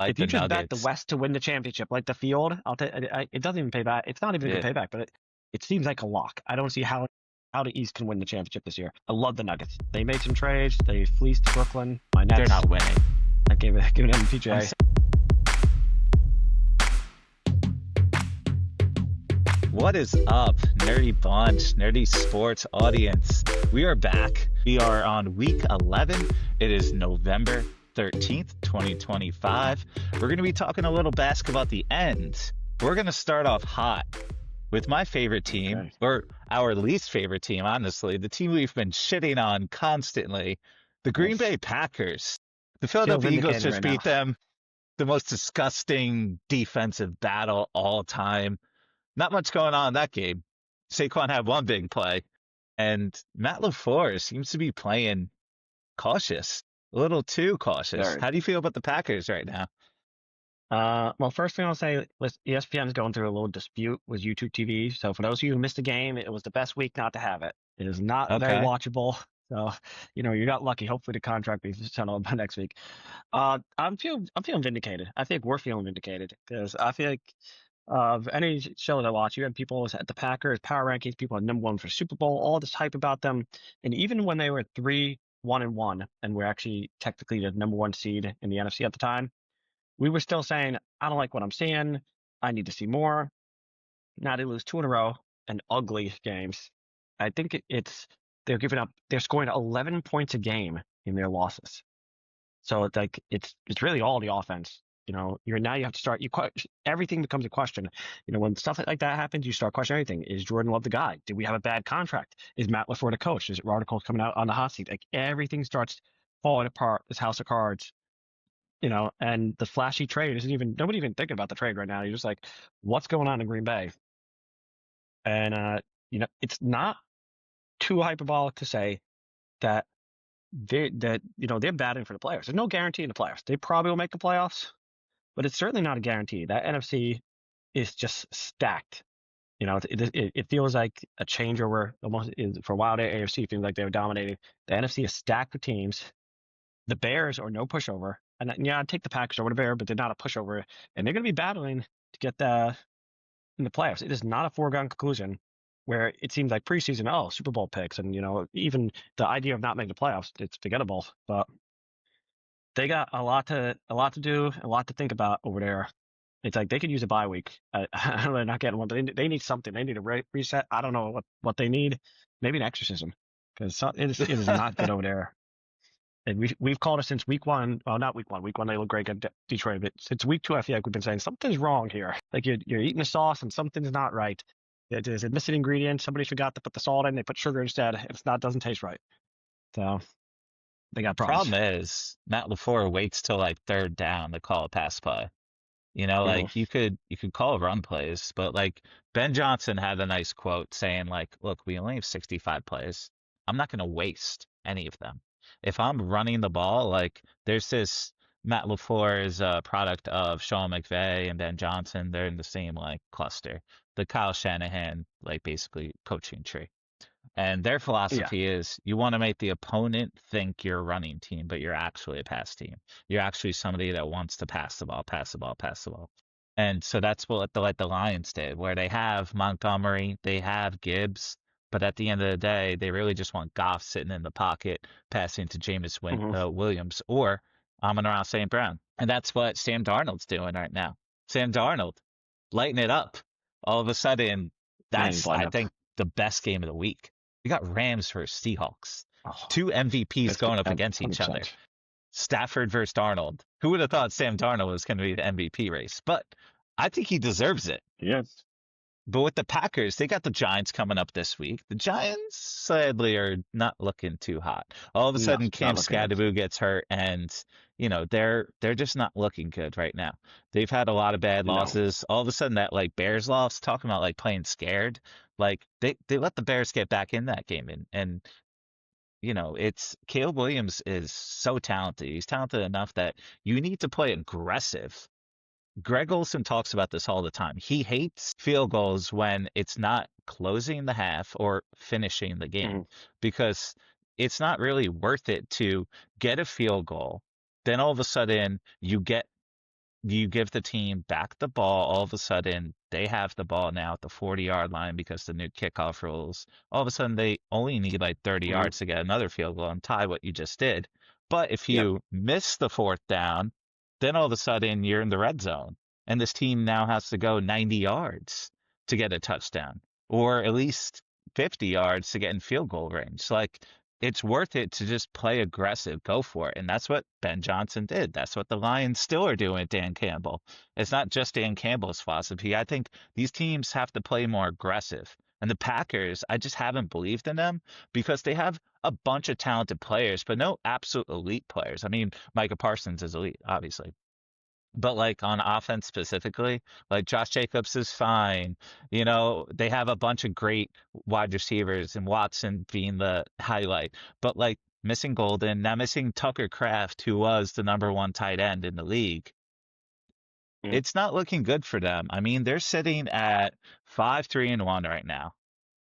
Like If you the just bet the Nuggets. West to win the championship, like the field, it doesn't even pay back. It's not even a good Yeah. payback, but it seems like a lock. I don't see how the East can win the championship this year. I love the Nuggets. They made some trades. They fleeced Brooklyn. My They're Nets. not winning. I give it I'm MPJ. What is up, Nerdy Bunch, Nerdy Sports audience? We are back. We are on week 11. It is November 13th, 2025. We're going to be talking a little basketball at the end. We're going to start off hot with my favorite team, Okay. or our least favorite team, honestly, the team we've been shitting on constantly, the Green Yes. Bay Packers. The Feel Philadelphia Eagles vindicated just right now. beat them. The most disgusting defensive battle all time. Not much going on in that game. Saquon had one big play, and Matt LaFleur seems to be playing cautious, a little too cautious. Very. How do you feel about the Packers right now? Well, first thing I'll say, ESPN's going through a little dispute with YouTube TV. So for those of you who missed the game, it was the best week not to have it. It is not very Okay. watchable. So, you got lucky. Hopefully the contract be settled by next week. I'm feeling vindicated. I think we're feeling vindicated because I feel like of any show that I watch, you had people at the Packers power rankings, people at number one for Super Bowl, all this hype about them, and even when they were 3-1-1, and we're actually technically the number one seed in the NFC at the time, we were still saying, I don't like what I'm seeing. I need to see more. Now they lose two in a row and ugly games. I think they're giving up. They're scoring 11 points a game in their losses. So it's like it's really all the offense. You have to start. Everything becomes a question. When stuff like that happens, you start questioning everything. Is Jordan Love the guy? Did we have a bad contract? Is Matt LaFleur the coach? Is it articles coming out on the hot seat? Like everything starts falling apart. This house of cards. And the flashy trade isn't even nobody even thinking about the trade right now. You're just like, what's going on in Green Bay? And it's not too hyperbolic to say that they're batting for the playoffs. There's no guarantee in the playoffs. They probably will make the playoffs, but it's certainly not a guarantee. That NFC is just stacked. It feels like a changeover almost for a while. The AFC feels like they were dominating. The NFC is stacked with teams. The Bears are no pushover. And yeah, I'd take the Packers over the Bears, but they're not a pushover. And they're going to be battling to get in the playoffs. It is not a foregone conclusion where it seems like preseason, Super Bowl picks. And, even the idea of not making the playoffs, it's forgettable. But they got a lot to do, a lot to think about over there. It's like they could use a bye week. I don't know, they're not getting one, but they need something. They need a reset. I don't know what they need. Maybe an exorcism because it is not good over there. And we've called it since week one. Well, not week one. Week one they look great at Detroit, but since week two, I feel like we've been saying something's wrong here. Like you're eating the sauce and something's not right. There's a missing ingredient. Somebody forgot to put the salt in. They put sugar instead. It's not doesn't taste right. So they got problems. Problem is, Matt LaFleur waits till like third down to call a pass play. hmm Like you could call run plays, but like Ben Johnson had a nice quote saying like, look, we only have 65 plays. I'm not going to waste any of them. If I'm running the ball, like there's this Matt LaFleur is a product of Sean McVay and Ben Johnson. They're in the same like cluster. The Kyle Shanahan like basically coaching tree. And their Yeah. philosophy is you want to make the opponent think you're a running team, but you're actually a pass team. You're actually somebody that wants to pass the ball, pass the ball, pass the ball. And so that's what the Lions did, where they have Montgomery, they have Gibbs, but at the end of the day, they really just want Goff sitting in the pocket, passing to hmm Williams or Amon-Ra St. Brown. And that's what Sam Darnold's doing right now. Sam Darnold, lighten it up. All of a sudden, Man, he's that's, lighting I up. think, the best game of the week. We got Rams versus Seahawks. Oh, Two MVPs it's good. going up against each other. 100%. Stafford versus Darnold. Who would have thought Sam Darnold was going to be the MVP race? But I think he deserves it. Yes. But with the Packers, they got the Giants coming up this week. The Giants, sadly, are not looking too hot. All of a No, sudden, not Cam looking good. Scadaboo gets hurt, and they're just not looking good right now. They've had a lot of bad No. losses. All of a sudden, that like Bears loss, talking about like playing scared, like they let the Bears get back in that game, and it's Caleb Williams is so talented. He's talented enough that you need to play aggressive. Greg Olson talks about this all the time. He hates field goals when it's not closing the half or finishing the game hmm because it's not really worth it to get a field goal. Then all of a sudden you get you give the team back the ball, all of a sudden they have the ball now at the 40-yard line because the new kickoff rules. All of a sudden they only need like 30 Mhm. yards to get another field goal and tie what you just did. But if Yep. you miss the fourth down, then all of a sudden you're in the red zone and this team now has to go 90 yards to get a touchdown or at least 50 yards to get in field goal range. Like it's worth it to just play aggressive, go for it. And that's what Ben Johnson did. That's what the Lions still are doing with Dan Campbell. It's not just Dan Campbell's philosophy. I think these teams have to play more aggressive. And the Packers, I just haven't believed in them because they have a bunch of talented players, but no absolute elite players. I mean, Micah Parsons is elite, obviously. But like on offense specifically, like Josh Jacobs is fine. You know, they have a bunch of great wide receivers and Watson being the highlight. But like missing Golden, now missing Tucker Kraft, who was the number one tight end in the league. Mm. It's not looking good for them. I mean, they're sitting at 5-3-1 right now.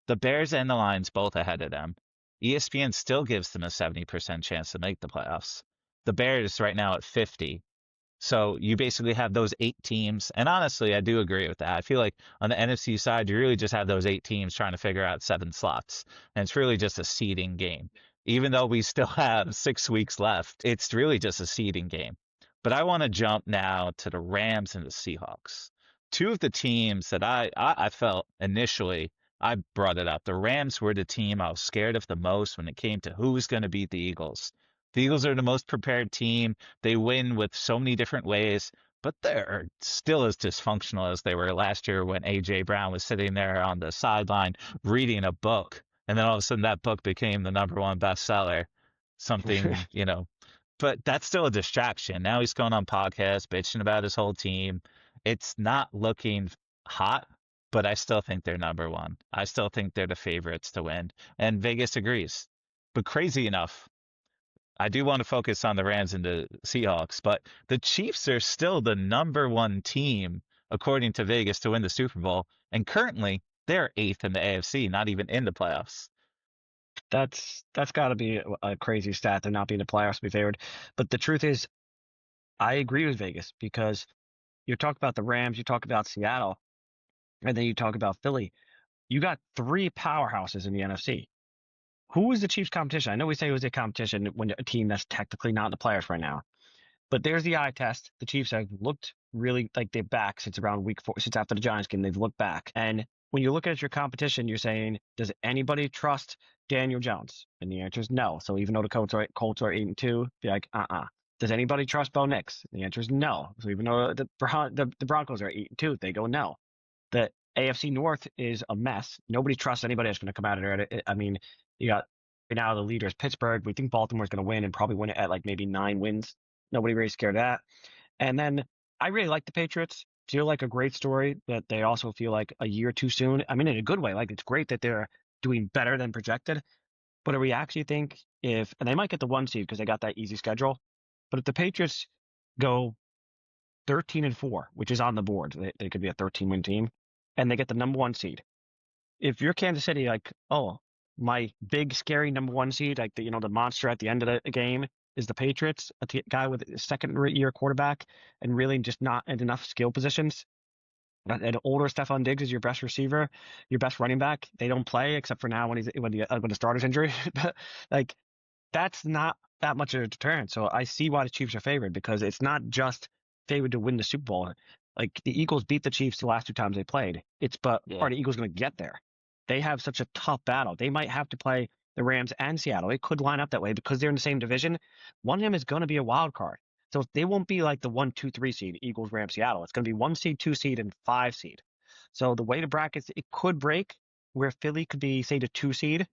The Bears and the Lions both ahead of them. ESPN still gives them a 70% chance to make the playoffs. The Bears right now at 50. So you basically have those 8 teams. And honestly, I do agree with that. I feel like on the NFC side, you really just have those 8 teams trying to figure out 7 slots. And it's really just a seeding game. Even though we still have 6 weeks left, it's really just a seeding game. But I want to jump now to the Rams and the Seahawks. Two of the teams that I felt initially, I brought it up. The Rams were the team I was scared of the most when it came to who was going to beat the Eagles. The Eagles are the most prepared team. They win with so many different ways, but they're still as dysfunctional as they were last year when AJ Brown was sitting there on the sideline reading a book, and then all of a sudden that book became the number one bestseller. Something, but that's still a distraction. Now he's going on podcasts, bitching about his whole team. It's not looking hot, but I still think they're number one. I still think they're the favorites to win, and Vegas agrees. But crazy enough, I do want to focus on the Rams and the Seahawks, but the Chiefs are still the number one team, according to Vegas, to win the Super Bowl. And currently, they're eighth in the AFC, not even in the playoffs. That's got to be a crazy stat to not be in the playoffs to be favored. But the truth is, I agree with Vegas because you talk about the Rams, you talk about Seattle, and then you talk about Philly. You got three powerhouses in the NFC. Who is the Chiefs' competition? I know we say it was a competition when a team that's technically not in the playoffs right now. But there's the eye test. The Chiefs have looked really like they're back since around week 4, since after the Giants game. They've looked back. And when you look at your competition, you're saying, does anybody trust Daniel Jones? And the answer is no. So even though the Colts are 8-2, be like, Does anybody trust Bo Nix? The answer is no. So even though the Broncos are 8-2, they go no. The AFC North is a mess. Nobody trusts anybody that's going to come out of there. I mean, you got right now the leader is Pittsburgh. We think Baltimore's going to win and probably win it at like maybe 9 wins. Nobody really scared of that. And then I really like the Patriots. Feel like a great story, but they also feel like a year too soon. I mean, in a good way. Like it's great that they're doing better than projected. But we actually think and they might get the 1 seed because they got that easy schedule. But if the Patriots go 13-4, which is on the board, they could be a 13-win team, and they get the number 1 seed. If you're Kansas City, like, oh, my big scary number 1 seed, like the monster at the end of the game is the Patriots, guy with a second-year quarterback and really just not in enough skill positions. An older Stephon Diggs is your best receiver, your best running back. They don't play except for now when the starter's injury. But like that's not that much of a deterrent. So I see why the Chiefs are favored because it's not just favored to win the Super Bowl. Like the Eagles beat the Chiefs the last 2 times they played. But Yeah. are the Eagles going to get there? They have such a tough battle. They might have to play the Rams and Seattle. It could line up that way because they're in the same division. One of them is going to be a wild card. So they won't be like the 1, 2, 3 seed, Eagles, Rams, Seattle. It's going to be 1 seed, 2 seed, and 5 seed. So the way the brackets, it could break where Philly could be, say, the 2 seed.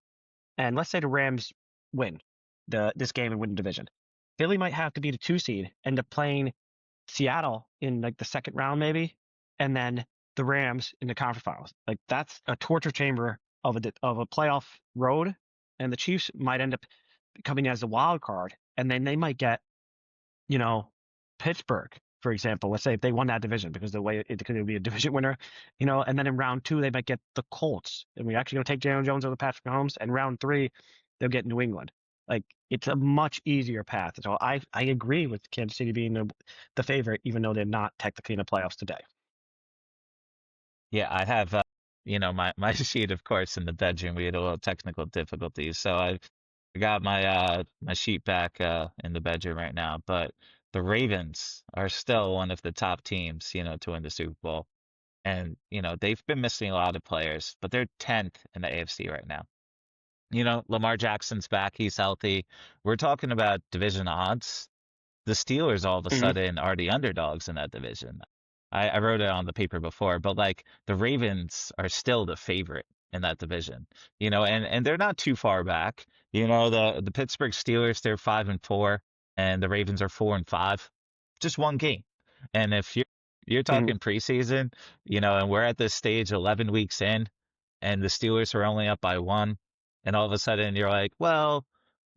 And let's say the Rams win this game and win the division. Philly might have to be the 2 seed, end up playing Seattle in like the second round maybe, and then the Rams in the conference finals. Like that's a torture chamber of a playoff road, and the Chiefs might end up coming as a wild card, and then they might get you know Pittsburgh, for example. Let's say if they won that division because the way it could be a division winner, and then in round 2 they might get the Colts, and we're actually going to take Daniel Jones over Patrick Mahomes, and round 3 they'll get New England. Like it's a much easier path. So I agree with Kansas City being the favorite, even though they're not technically in the playoffs today. Yeah, I have, my sheet, of course, in the bedroom. We had a little technical difficulties, so I got my sheet back in the bedroom right now. But the Ravens are still one of the top teams, to win the Super Bowl. And, they've been missing a lot of players, but they're 10th in the AFC right now. Lamar Jackson's back, he's healthy. We're talking about division odds. The Steelers all of a Hmm. sudden are the underdogs in that division. I wrote it on the paper before, but like the Ravens are still the favorite in that division, and they're not too far back. The Pittsburgh Steelers, they're 5-4, and the Ravens are 4-5. Just one game. And if you're Hmm. talking preseason, and we're at this stage 11 weeks in, and the Steelers are only up by one, and all of a sudden you're like, well,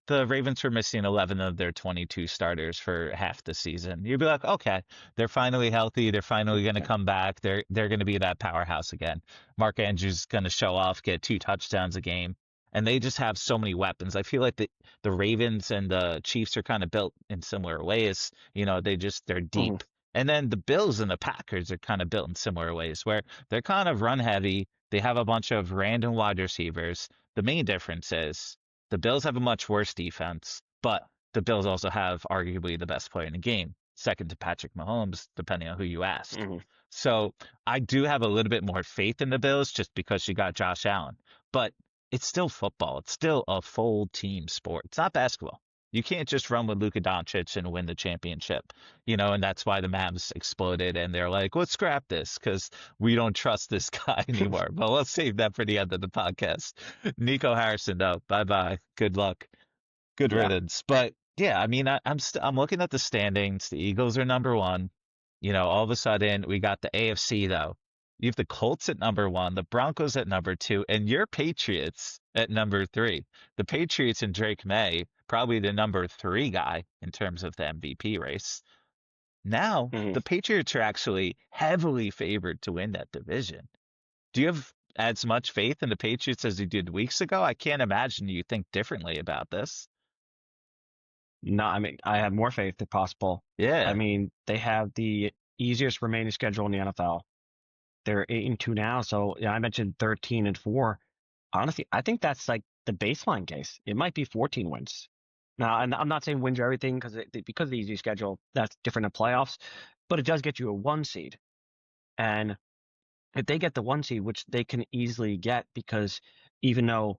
the Ravens were missing 11 of their 22 starters for half the season. You'd be like, okay, they're finally healthy. They're finally going to Yeah. come back. They're going to be that powerhouse again. Mark Andrews is going to show off, get 2 touchdowns a game, and they just have so many weapons. I feel like the Ravens and the Chiefs are kind of built in similar ways. They're Hmm. deep. And then the Bills and the Packers are kind of built in similar ways where they're kind of run heavy. They have a bunch of random wide receivers. The main difference is the Bills have a much worse defense, but the Bills also have arguably the best player in the game, second to Patrick Mahomes, depending on who you ask. Hmm. So I do have a little bit more faith in the Bills just because you got Josh Allen. But it's still football. It's still a full team sport. It's not basketball. You can't just run with Luka Doncic and win the championship, and that's why the Mavs exploded and they're like, let's scrap this because we don't trust this guy anymore. But let's save that for the end of the podcast. Nico Harrison, though, bye bye. Good luck. Good Yeah. riddance. But yeah, I mean, I'm looking at the standings. The Eagles are number one. All of a sudden we got the AFC though. You have the Colts at number one, the Broncos at number two, and your Patriots at number three. The Patriots and Drake May, probably the number three guy in terms of the MVP race. Now Hmm. the Patriots are actually heavily favored to win that division. Do you have as much faith in the Patriots as you did weeks ago? I can't imagine you think differently about this. No, I mean, I have more faith if possible. I Yeah. mean, they have the easiest remaining schedule in the NFL. They're 8-2 now, so yeah, I mentioned 13-4. Honestly, I think that's like the baseline case. It might be 14 wins. Now, and I'm not saying wins are everything because of the easy schedule, that's different in playoffs, but it does get you a 1 seed. And if they get the 1 seed, which they can easily get because even though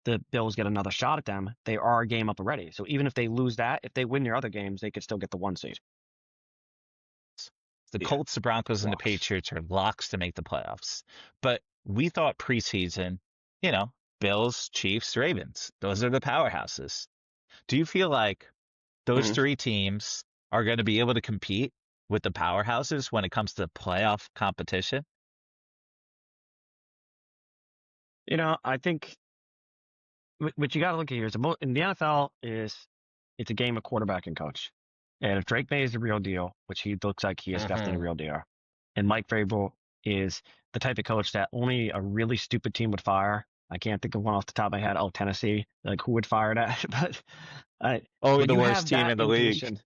the Bills get another shot at them, they are a game up already. So even if they lose that, if they win their other games, they could still get the 1 seed. The Yeah, Colts, the Broncos, and the locks. Patriots are locks to make the playoffs. But we thought preseason, you know, Bills, Chiefs, Ravens, those are the powerhouses. Do you feel like those Hmm. three teams are going to be able to compete with the powerhouses when it comes to playoff competition? I think what you got to look at here is in the NFL is it's a game of quarterback and coach. And if Drake May is the real deal, which he looks like he is definitely the Hmm. real deal, and Mike Vrabel is the type of coach that only a really stupid team would fire. I can't think of one off the top of my head. Oh, Tennessee, like who would fire that? But uh, Only when the you worst have team that in the in league. position,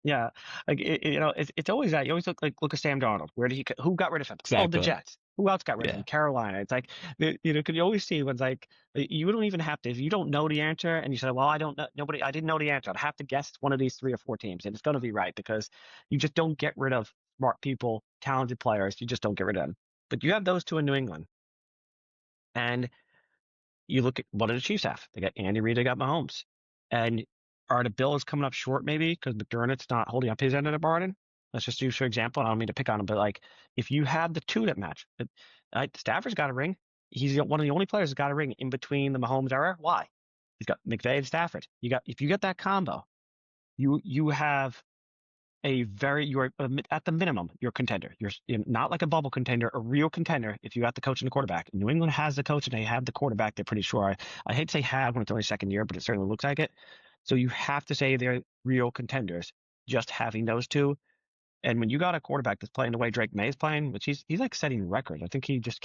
yeah, like it's always that. You always look at Sam Darnold. Who got rid of him? Oh, the Exactly. Jets. Who else got rid of him? Yeah. Carolina. It's like could you always see when it's like you don't even have to if you don't know the answer and you say, well, I don't know nobody I didn't know the answer. I'd have to guess one of these 3 or 4 teams, and it's going to be right because you just don't get rid of smart people, talented players. You just don't get rid of them. But you have those two in New England, and you look at what do the Chiefs have? They got Andy Reid, they got Mahomes. And are the Bills coming up short maybe because McDermott's not holding up his end of the bargain? Let's just use for example. I don't mean to pick on him, but like if you have the two that match, Stafford's got a ring. He's one of the only players that got a ring in between the Mahomes era. Why? He's got McVay and Stafford. If you get that combo, you have you're at the minimum you're a contender. You're not like a bubble contender, a real contender. If you got the coach and the quarterback, New England has the coach and they have the quarterback. They're pretty sure. I hate to say have when it's only second year, but it certainly looks like it. So you have to say they're real contenders. Just having those two, and when you got a quarterback that's playing the way Drake May is playing, which he's like setting records. I think he just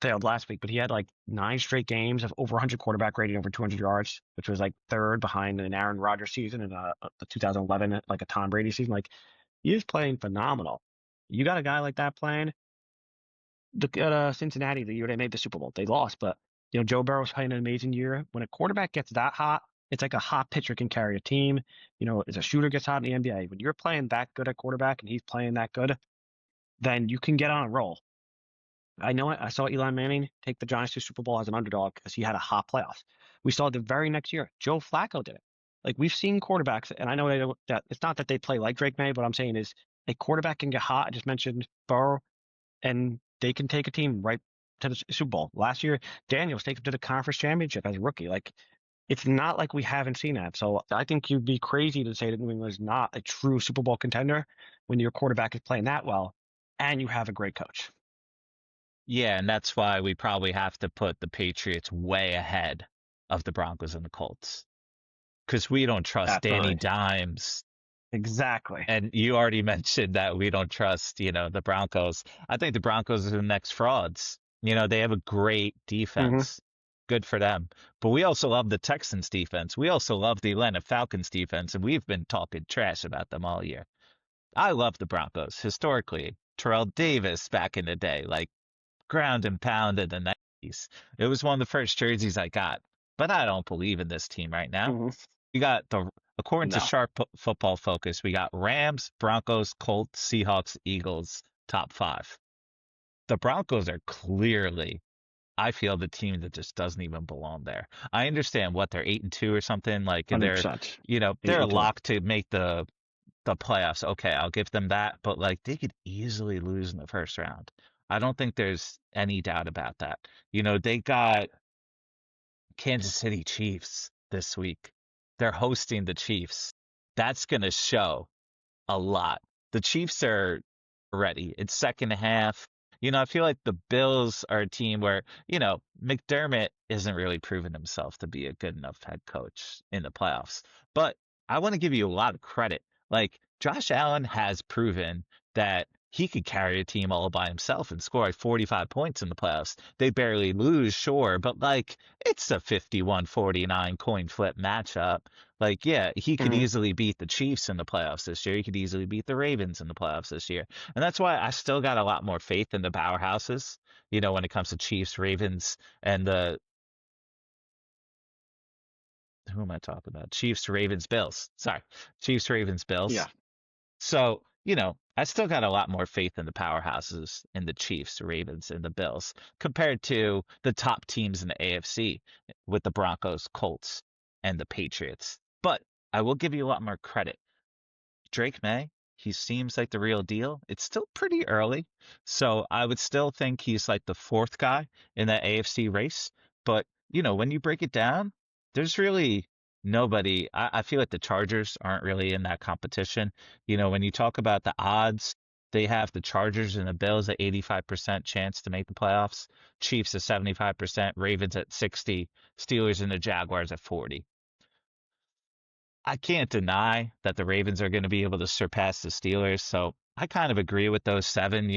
failed last week, but he had like 9 straight games of over 100 quarterback rating, over 200 yards, which was like third behind an Aaron Rodgers season and the 2011, like a Tom Brady season. Like he is playing phenomenal. You got a guy like that playing. Look at Cincinnati the year they made the Super Bowl. They lost, but Joe Burrow's playing an amazing year. When a quarterback gets that hot, it's like a hot pitcher can carry a team. As a shooter gets hot in the NBA, when you're playing that good at quarterback and he's playing that good, then you can get on a roll. I know it. I saw Eli Manning take the Giants to Super Bowl as an underdog because he had a hot playoffs. We saw the very next year, Joe Flacco did it. Like we've seen quarterbacks, and I know that it's not that they play like Drake May, but I'm saying is a quarterback can get hot. I just mentioned Burrow, and they can take a team right to the Super Bowl. Last year, Daniels take him to the conference championship as a rookie. Like it's not like we haven't seen that. So I think you'd be crazy to say that New England is not a true Super Bowl contender when your quarterback is playing that well, and you have a great coach. Yeah, and that's why we probably have to put the Patriots way ahead of the Broncos and the Colts because we don't trust Danny Absolutely. Dimes. Exactly. And you already mentioned that we don't trust, the Broncos. I think the Broncos are the next frauds. They have a great Hmm. defense. Good for them. But we also love the Texans defense. We also love the Atlanta Falcons defense, and we've been talking trash about them all year. I love the Broncos historically. Terrell Davis back in the day, like ground and pound in the 90s. It was one of the first jerseys I got. But I don't believe in this team right now. Hmm. We got according to No. Sharp Football Focus, we got Rams, Broncos, Colts, Seahawks, Eagles, top five. The Broncos are clearly, I feel, the team that just doesn't even belong there. I understand what they're 8-2 or something. Like 100%. Eight they're and two. locked to make the playoffs. Okay, I'll give them that. But like they could easily lose in the first round. I don't think there's any doubt about that. They got Kansas City Chiefs this week. They're hosting the Chiefs. That's going to show a lot. The Chiefs are ready. It's second half. I feel like the Bills are a team where, McDermott isn't really proven himself to be a good enough head coach in the playoffs. But I want to give you a lot of credit. Like Josh Allen has proven that he could carry a team all by himself and score like 45 points in the playoffs. They barely lose, sure, but like it's a 51-49 coin flip matchup. Like, yeah, he could Hmm. easily beat the Chiefs in the playoffs this year. He could easily beat the Ravens in the playoffs this year. And that's why I still got a lot more faith in the powerhouses, when it comes to Chiefs, Ravens, and who am I talking about? Chiefs, Ravens, Bills. Sorry. Chiefs, Ravens, Yeah. Bills. So, I still got a lot more faith in the powerhouses in the Chiefs, Ravens, and the Bills compared to the top teams in the AFC with the Broncos, Colts, and the Patriots. But I will give you a lot more credit. Drake May, he seems like the real deal. It's still pretty early, so I would still think he's like the fourth guy in that AFC race. But, when you break it down, there's really nobody. I feel like the Chargers aren't really in that competition. When you talk about the odds, they have the Chargers and the Bills at 85% chance to make the playoffs, Chiefs at 75%, Ravens at 60, Steelers and the Jaguars at 40. I can't deny that the Ravens are going to be able to surpass the Steelers. So I kind of agree with those seven.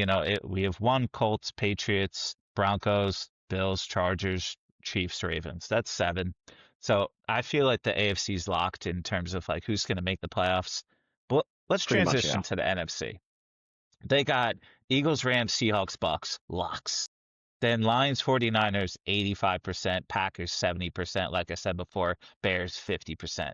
We have one Colts, Patriots, Broncos, Bills, Chargers, Chiefs, Ravens. That's seven. So I feel like the AFC's locked in terms of like who's going to make the playoffs. But let's Pretty much. transition Yeah. to the NFC. They got Eagles, Rams, Seahawks, Bucks, locks. Then Lions, 49ers, 85%, Packers, 70%. Like I said before, Bears, 50%.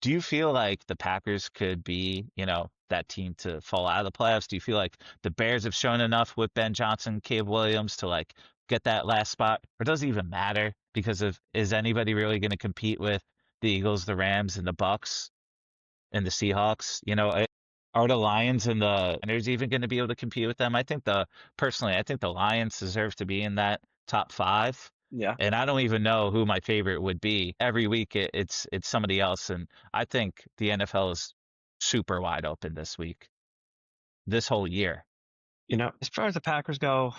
Do you feel like the Packers could be, that team to fall out of the playoffs? Do you feel like the Bears have shown enough with Ben Johnson, Caleb Williams to like get that last spot? Or does it even matter because of is anybody really going to compete with the Eagles, the Rams, and the Bucks and the Seahawks? Are the Lions and the Niners even going to be able to compete with them? I think the Lions deserve to be in that top five. Yeah. And I don't even know who my favorite would be. Every week it's somebody else, and I think the NFL is super wide open this week, this whole year. As far as the Packers go,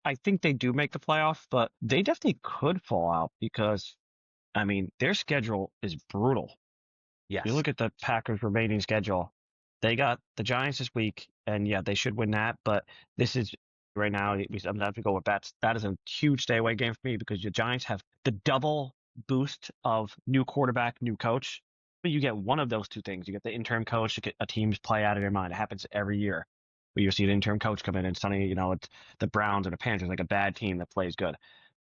I think they do make the playoff, but they definitely could fall out because, I mean, their schedule is brutal. You Yes. look at the Packers' remaining schedule, they got the Giants this week, and yeah, they should win that, but this is right now, we sometimes we go with bets. That is a huge stay away game for me because the Giants have the double boost of new quarterback, new coach. But you get one of those two things. You get the interim coach, you get a team's play out of their mind. It happens every year. Where you see an interim coach come in and suddenly, it's the Browns or the Panthers, like a bad team that plays good.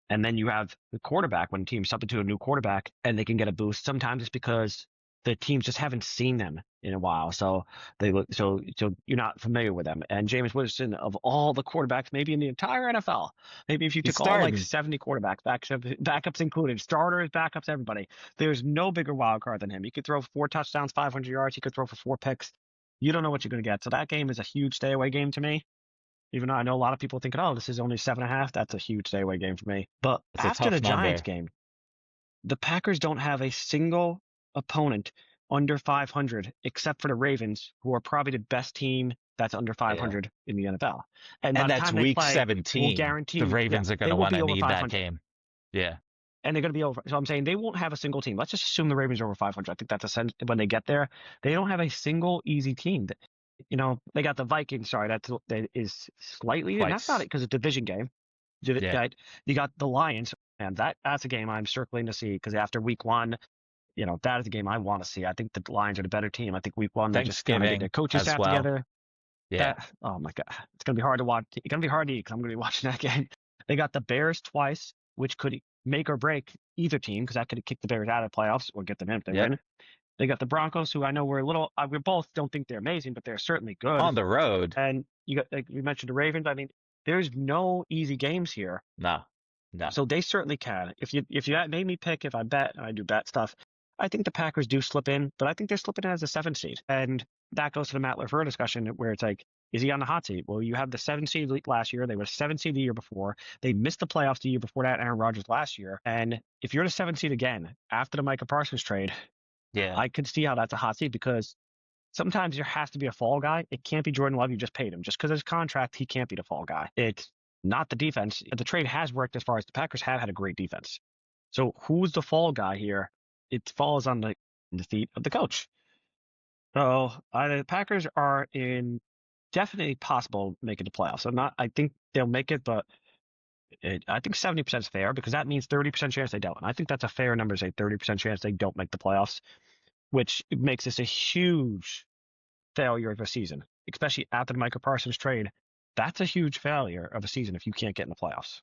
And then you have the quarterback when teams substitute a new quarterback and they can get a boost. Sometimes it's because the teams just haven't seen them in a while, so they look so you're not familiar with them. And Jameis Winston, of all the quarterbacks, maybe in the entire NFL, maybe if you He's took all like starting. 70 quarterbacks, backups included, starters, backups, everybody, there's no bigger wild card than him. He could throw 4 touchdowns, 500 yards. He could throw for 4 picks. You don't know what you're going to get. So that game is a huge stay away game to me. Even though I know a lot of people thinking, oh, this is only 7.5, that's a huge stay away game for me. But It's a after the tough Giants number. game, the Packers don't have a single opponent under 500 except for the Ravens, who are probably the best team that's under Yeah. 500 in the NFL. And by And the that's time they week play, we'll 17. The guarantee, yeah, Ravens are going they to will want be to over need that 500. game. Yeah. And they're going to be over. So I'm saying they won't have a single team. Let's just assume the Ravens are over 500. I think that's a sense when they get there. They don't have a single easy team. They got the Vikings. Sorry, that is slightly, and that's not it Twice. because it's a division game. Yeah. That you got the Lions, and that's a game I'm circling to see because after week one, that is a game I want to see. I think the Lions are the better team. I think week one they just kind of get their Thanksgiving coaching as staff well. together. Yeah. That oh my god, it's gonna be hard to watch. It's gonna be hard to eat because I'm gonna be watching that game. They got the Bears twice, which could make or break either team because that could kick the Bears out of the playoffs or get them in if they Yep. win. They got the Broncos, who I know we're a little, we both don't think they're amazing, but they're certainly good. On the road. And you got, like we mentioned, the Ravens. I mean, there's no easy games here, No. No. so they certainly can. If you made me pick, if I bet, and I do bet stuff, I think the Packers do slip in, but I think they're slipping in as a 7 seed, and that goes to the Matt LaFleur discussion where it's like, is he on the hot seat? Well, you have the 7 seed last year. They were 7 seed the year before. They missed the playoffs the year before that. Aaron Rodgers last year, and if you're the 7 seed again after the Micah Parsons trade, Yeah. I could see how that's a hot seat because sometimes there has to be a fall guy. It can't be Jordan Love. You just paid him. Just because of his contract, he can't be the fall guy. It's not the defense. The trade has worked as far as the Packers have had a great defense. So who's the fall guy here? It falls on the feet of the coach. So the Packers are in definitely possible making the playoffs. I think they'll make it, but I think 70% is fair because that means 30% chance they don't. And I think that's a fair number to say 30% chance they don't make the playoffs, which makes this a huge failure of a season, especially after the Micah Parsons trade. That's a huge failure of a season if you can't get in the playoffs.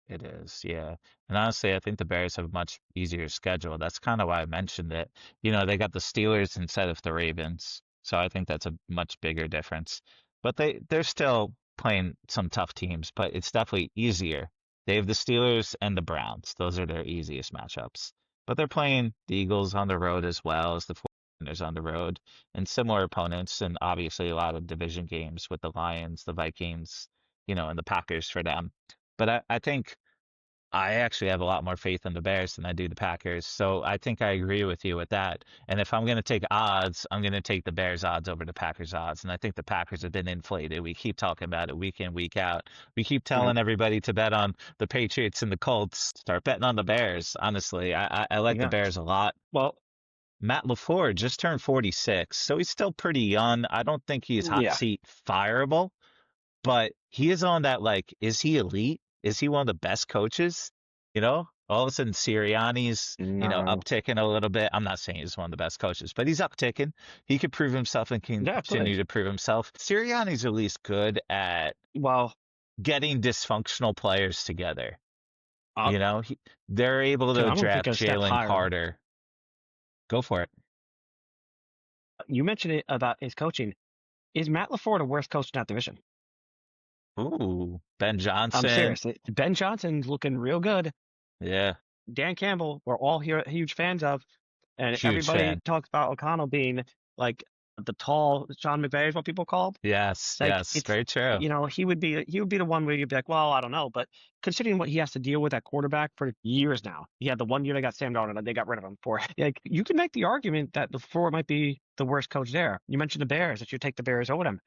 It is, yeah. And honestly, I think the Bears have a much easier schedule. That's kind of why I mentioned it. They got the Steelers instead of the Ravens. So I think that's a much bigger difference. But they're still playing some tough teams, but it's definitely easier. They have the Steelers and the Browns. Those are their easiest matchups. But they're playing the Eagles on the road as well as the 49ers on the road and similar opponents and obviously a lot of division games with the Lions, the Vikings, and the Packers for them. But I think I actually have a lot more faith in the Bears than I do the Packers. So I think I agree with you with that. And if I'm going to take odds, I'm going to take the Bears odds over the Packers odds. And I think the Packers have been inflated. We keep talking about it week in, week out. We keep Yeah. telling everybody to bet on the Patriots and the Colts. Start betting on the Bears. Honestly, I like the Yeah. Bears a lot. Well, Matt LaFleur just turned 46, so he's still pretty young. I don't think he's hot yeah. seat fireable, but he is on that, like, is he elite? Is he one of the best coaches? All of a sudden Sirianni's, No. upticking a little bit. I'm not saying he's one of the best coaches, but he's upticking. He could prove himself and Yeah, absolutely. continue to prove himself. Sirianni's at least good at Well, getting dysfunctional players together. uh, They're able to I'm going to take draft it a step Jalen higher. Carter. Go for it. You mentioned it about his coaching. Is Matt LaFleur the worst coach in that division? Ooh, Ben I'm Johnson. serious. Ben Johnson's looking real good. Yeah, Dan Campbell, we're all here huge fans of, and huge everybody fan. talks about O'Connell being like the tall Sean McVay is what people call him. Yes, Like yes, it's very true. he would be the one where you'd be like, well, I don't know, but considering what he has to deal with at quarterback for years now, he had the one year they got Sam Darnold and they got rid of him for. Like you can make the argument that the four might be the worst coach there. You mentioned the Bears that you take the Bears over them.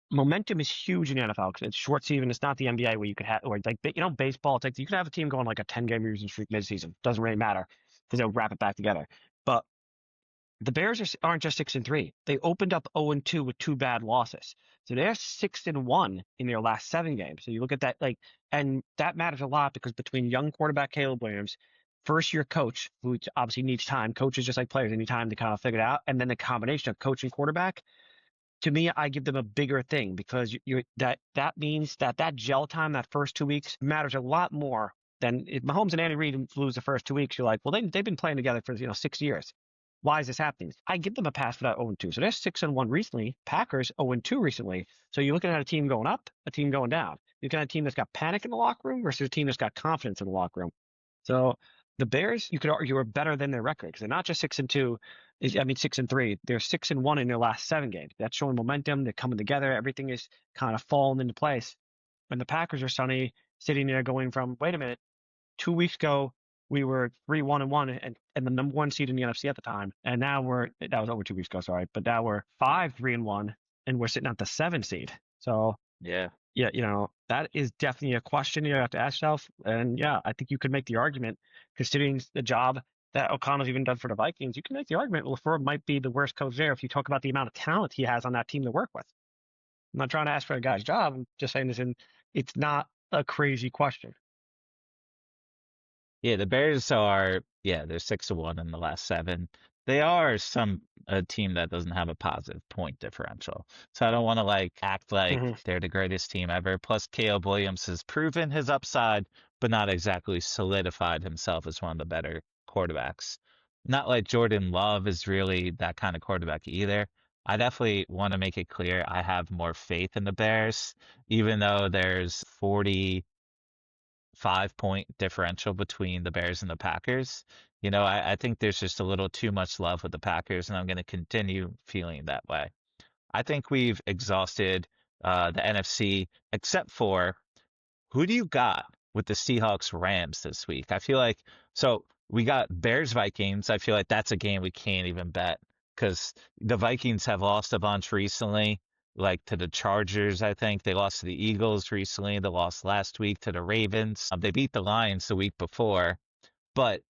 Momentum is huge in the NFL because it's short season. It's not the NBA where you could have, or like baseball. It's like you could have a team going like a 10-game losing streak midseason. Doesn't really matter because they'll wrap it back together. But The Bears aren't just 6-3. They opened up 0-2 with two bad losses. So they're 6-1 in their last 7 games. So you look at that, like, and that matters a lot because between young quarterback Caleb Williams, first year coach, who obviously needs time, coaches just like players, they need time to kind of figure it out, and then the combination of coach and quarterback, to me, I give them a bigger thing because that means that gel time, that first 2 weeks, matters a lot more than if Mahomes and Andy Reid lose the first 2 weeks. You're like, well, they've been playing together for 6 years. Why is this happening? I give them a pass for that 0-2. So they're 6-1 recently. Packers 0-2 recently. So you're looking at a team going up, a team going down. You're looking at a team that's got panic in the locker room versus a team that's got confidence in the locker room. So the Bears, you could argue, are better than their record because they're not just 6-2. I mean, 6-3. They're 6-1 in their last 7 games. That's showing momentum. They're coming together. Everything is kind of falling into place. And the Packers are sitting there going from, wait a minute, 2 weeks ago we were 3-1-1 and the number one seed in the NFC at the time, and now that was over 2 weeks ago, sorry, but now we're 5-3-1 and we're sitting at the 7 seed. So Yeah. yeah, that is definitely a question you have to ask yourself. And yeah, I think you could make the argument, considering the job that O'Connell's even done for the Vikings, you can make the argument LaFleur might be the worst coach there if you talk about the amount of talent he has on that team to work with. I'm not trying to ask for a guy's job. I'm just saying it's not a crazy question. Yeah, the Bears are, yeah, they're 6-1 in the last seven. They are a team that doesn't have a positive point differential. So I don't want to like act like Hmm. they're the greatest team ever. Plus, Caleb Williams has proven his upside, but not exactly solidified himself as one of the better quarterbacks. Not like Jordan Love is really that kind of quarterback either. I definitely want to make it clear I have more faith in the Bears, even though there's 45-point differential between the Bears and the Packers. I think there's just a little too much love with the Packers, and I'm going to continue feeling that way. I think we've exhausted the NFC, except for who do you got with the Seahawks Rams this week? I feel like so we got Bears Vikings. I feel like that's a game we can't even bet because the Vikings have lost a bunch recently, like to the Chargers, I think. They lost to the Eagles recently. They lost last week to the Ravens. They beat the Lions the week before, but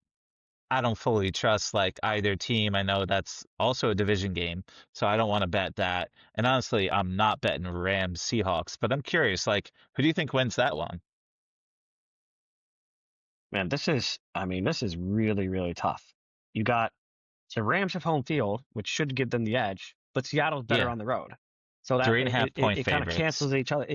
I don't fully trust like either team. I know that's also a division game, so I don't want to bet that. And honestly, I'm not betting Rams Seahawks, but I'm curious, like, who do you think wins that one? Man, this is really, really tough. You got the Rams have home field, which should give them the edge, but Seattle's better Yeah, on the road. So that three and a half point it kind of favorites. cancels each other.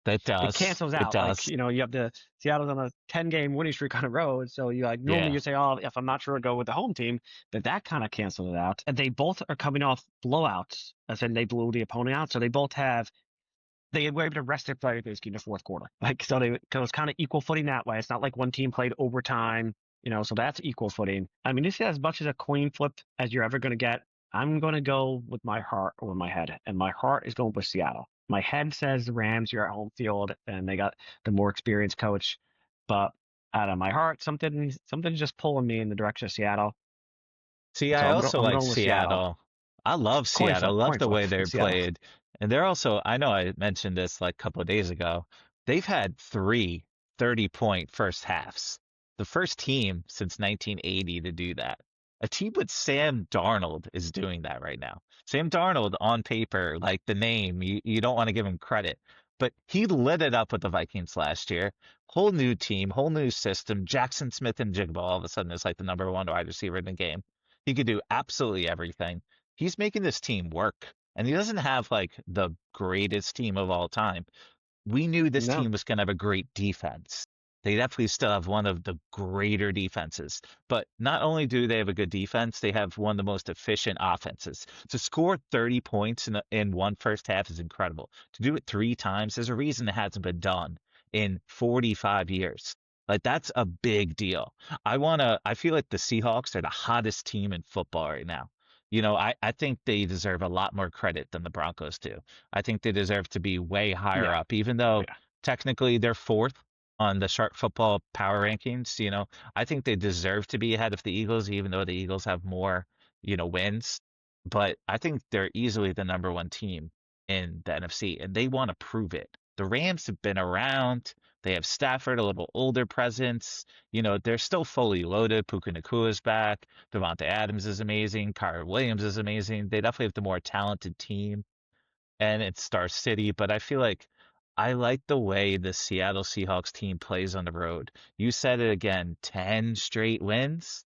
That It does. cancels It out. Like, does. you have the Seattle's on a 10-game winning streak on the road. So you like normally Yeah. you say, oh, if I'm not sure, go with the home team, but that kind of cancels it out. And they both are coming off blowouts, as in they blew the opponent out. So they were able to rest their players basically in the fourth quarter. Like, so it's kind of equal footing that way. It's not like one team played overtime, so that's equal footing. I mean, this is as much as a coin flip as you're ever going to get. I'm going to go with my heart over my head, and my heart is going with Seattle. My head says the Rams, you're at home field, and they got the more experienced coach. But out of my heart, something's just pulling me in the direction of Seattle. See, So I also I'm like going with Seattle. Seattle. I love Seattle. I love Coin the flip, way they're Seattle. played. And they're also, I know I mentioned this like a couple of days ago. They've had three 30-point first halves. The first team since 1980 to do that. A team with Sam Darnold is doing that right now. Sam Darnold on paper, like the name, you don't want to give him credit, but he lit it up with the Vikings last year. Whole new team, whole new system. Jackson Smith and Jigba all of a sudden is like the number one wide receiver in the game. He could do absolutely everything. He's making this team work. And he doesn't have like the greatest team of all time. We knew this No, team was going to have a great defense. They definitely still have one of the greater defenses. But not only do they have a good defense, they have one of the most efficient offenses. To score 30 points in one first half is incredible. To do it three times, there's a reason it hasn't been done in 45 years. Like that's a big deal. I feel like the Seahawks are the hottest team in football right now. I think they deserve a lot more credit than the Broncos do. I think they deserve to be way higher yeah, up, even though yeah. technically they're fourth on the Sharp Football Power Rankings. I think they deserve to be ahead of the Eagles, even though the Eagles have more, wins. But I think they're easily the number one team in the NFC, and they want to prove it. The Rams have been around. They have Stafford, a little older presence. They're still fully loaded. Puka Nakua's back. Devontae Adams is amazing. Kyrie Williams is amazing. They definitely have the more talented team, and it's Star City. But I feel like I like the way the Seattle Seahawks team plays on the road. You said it again, 10 straight wins.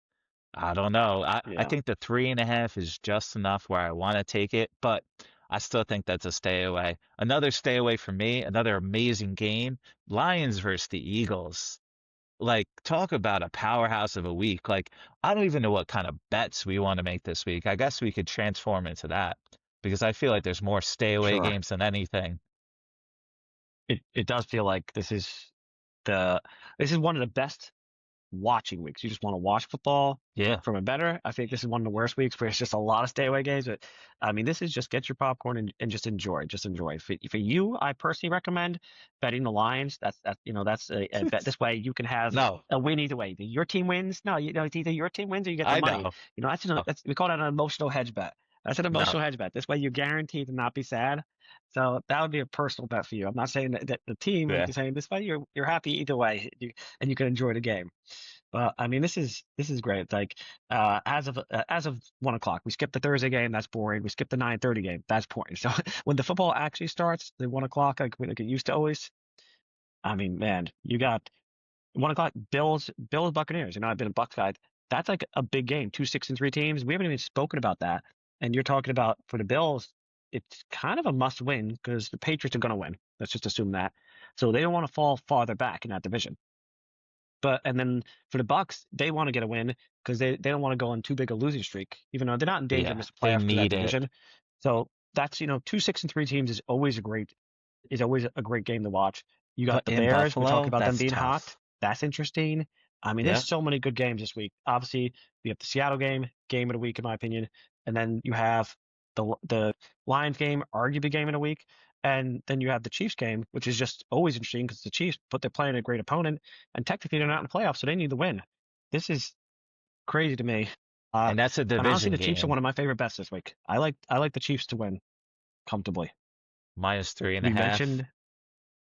I don't know. I Yeah, think the 3.5 is just enough where I want to take it, but I still think that's a stay away. Another stay away for me, another amazing game. Lions versus the Eagles. Like, talk about a powerhouse of a week. Like, I don't even know what kind of bets we want to make this week. I guess we could transform into that because I feel like there's more stay away sure. games than anything. It does feel like the this is one of the best watching weeks. You just want to watch football Yeah. from a better. I think this is one of the worst weeks where it's just a lot of stay away games. But I mean, this is just get your popcorn and just enjoy. Just enjoy. For you, I personally recommend betting the Lions. That's a bet. This way you can have No, a win either way. Either your team wins. No, it's either your team wins or you get the I money. know. Oh, That's we call that an emotional hedge bet. That's an no. emotional hedge bet. This way you're guaranteed to not be sad. So that would be a personal bet for you. I'm not saying that the team. I'm Yeah. just saying this way you're happy either way, and you can enjoy the game. Well, I mean, this is great. Like, as of 1 o'clock, we skipped the Thursday game. That's boring. We skipped the 9:30 game. That's boring. So when the football actually starts, the 1 o'clock, like it used to always. I mean, man, you got 1 o'clock Bills Buccaneers. I've been a Bucs guy. That's like a big game. 2 6-3 teams. We haven't even spoken about that. And you're talking about for the Bills, it's kind of a must win because the Patriots are going to win. Let's just assume that. So they don't want to fall farther back in that division. But and then for the Bucks, they want to get a win because they don't want to go on too big a losing streak, even though they're not in danger of Yeah. missing They playoffs because of that need it. division. So that's 2 6-3 teams is always a great game to watch. You got But the in Bears. We talk Buffalo, about them that's being hot. tough. That's interesting. I mean, there's Yeah. so many good games this week. Obviously, we have the Seattle game of the week in my opinion, and then you have the Lions game, arguably game of the week, and then you have the Chiefs game, which is just always interesting because the Chiefs put they're playing a great opponent, and technically they're not in the playoffs, so they need to win. This is crazy to me. Uh, And that's a and honestly, division the Chiefs are game. one of my favorite bets this week. I like the Chiefs to win comfortably. Minus three and a We half. mentioned,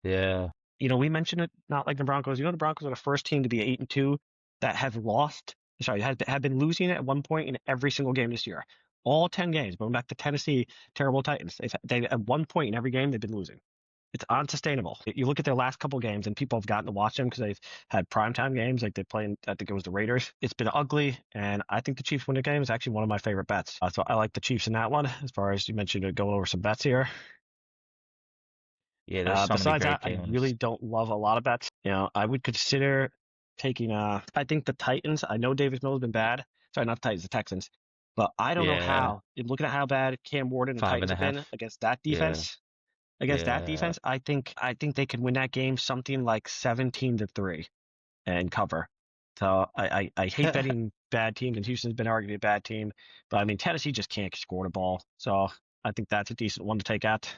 Yeah. we mentioned it not like the Broncos. The Broncos are the first team to be 8-2 that have lost. Sorry, have been losing at one point in every single game this year. All 10 games, going back to Tennessee, terrible Titans. They at one point in every game they've been losing. It's unsustainable. You look at their last couple games, and people have gotten to watch them because they've had primetime games, like they play. I think it was the Raiders. It's been ugly, and I think the Chiefs win the game is actually one of my favorite bets. So I like the Chiefs in that one. As far as you mentioned, going over some bets here. Yeah, there's so many Besides great that, I really games. don't love a lot of bets. I would consider taking. I think the Titans. I know Davis Mills has been bad. Sorry, not the Titans, the Texans. But I don't know Yeah. how. Looking at how bad Cam Warden and Five Titans and a have been half. against that Yeah. defense, Yeah. I think they could win that game something like 17-3 and cover. So I hate betting bad teams, and Houston's been arguably a bad team. But I mean Tennessee just can't score the ball. So I think that's a decent one to take at.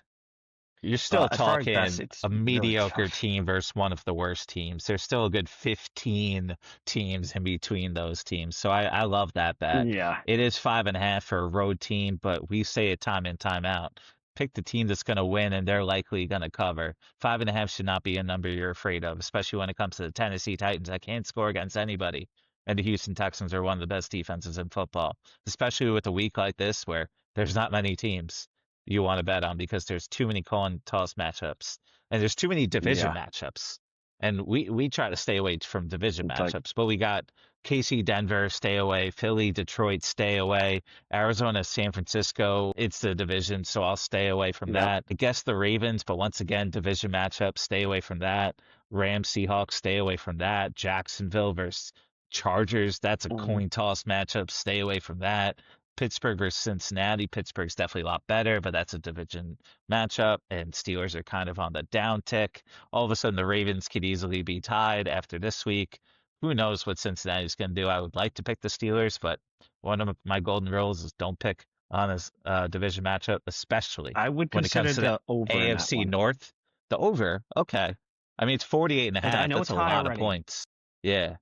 You're still But as far as best, talking it's a really mediocre tough. team versus one of the worst teams. There's still a good 15 teams in between those teams. So I love that bet. Yeah, It is 5.5 for a road team, but we say it time in, time out. Pick the team that's going to win, and they're likely going to cover. 5.5 should not be a number you're afraid of, especially when it comes to the Tennessee Titans that can't score against anybody. And the Houston Texans are one of the best defenses in football, especially with a week like this where there's not many teams you want to bet on because there's too many coin toss matchups and there's too many division yeah. matchups. And we try to stay away from division It's like matchups, but we got KC Denver, stay away, Philly Detroit, stay away, Arizona San Francisco, it's the division, so I'll stay away from yeah. that. I guess the Ravens, but once again, division matchup, stay away from that. Rams Seahawks, stay away from that. Jacksonville versus Chargers, that's a Mm, coin toss matchup, stay away from that. Pittsburgh versus Cincinnati. Pittsburgh's definitely a lot better, but that's a division matchup, and Steelers are kind of on the downtick. All of a sudden, the Ravens could easily be tied after this week. Who knows what Cincinnati's going to do? I would like to pick the Steelers, but one of my golden rules is don't pick on a division matchup, especially I would when it consider comes to the the over in that AFC one. North. The over, okay. I mean, it's 48 and a I half. know That's it's a high lot of already, points. Yeah.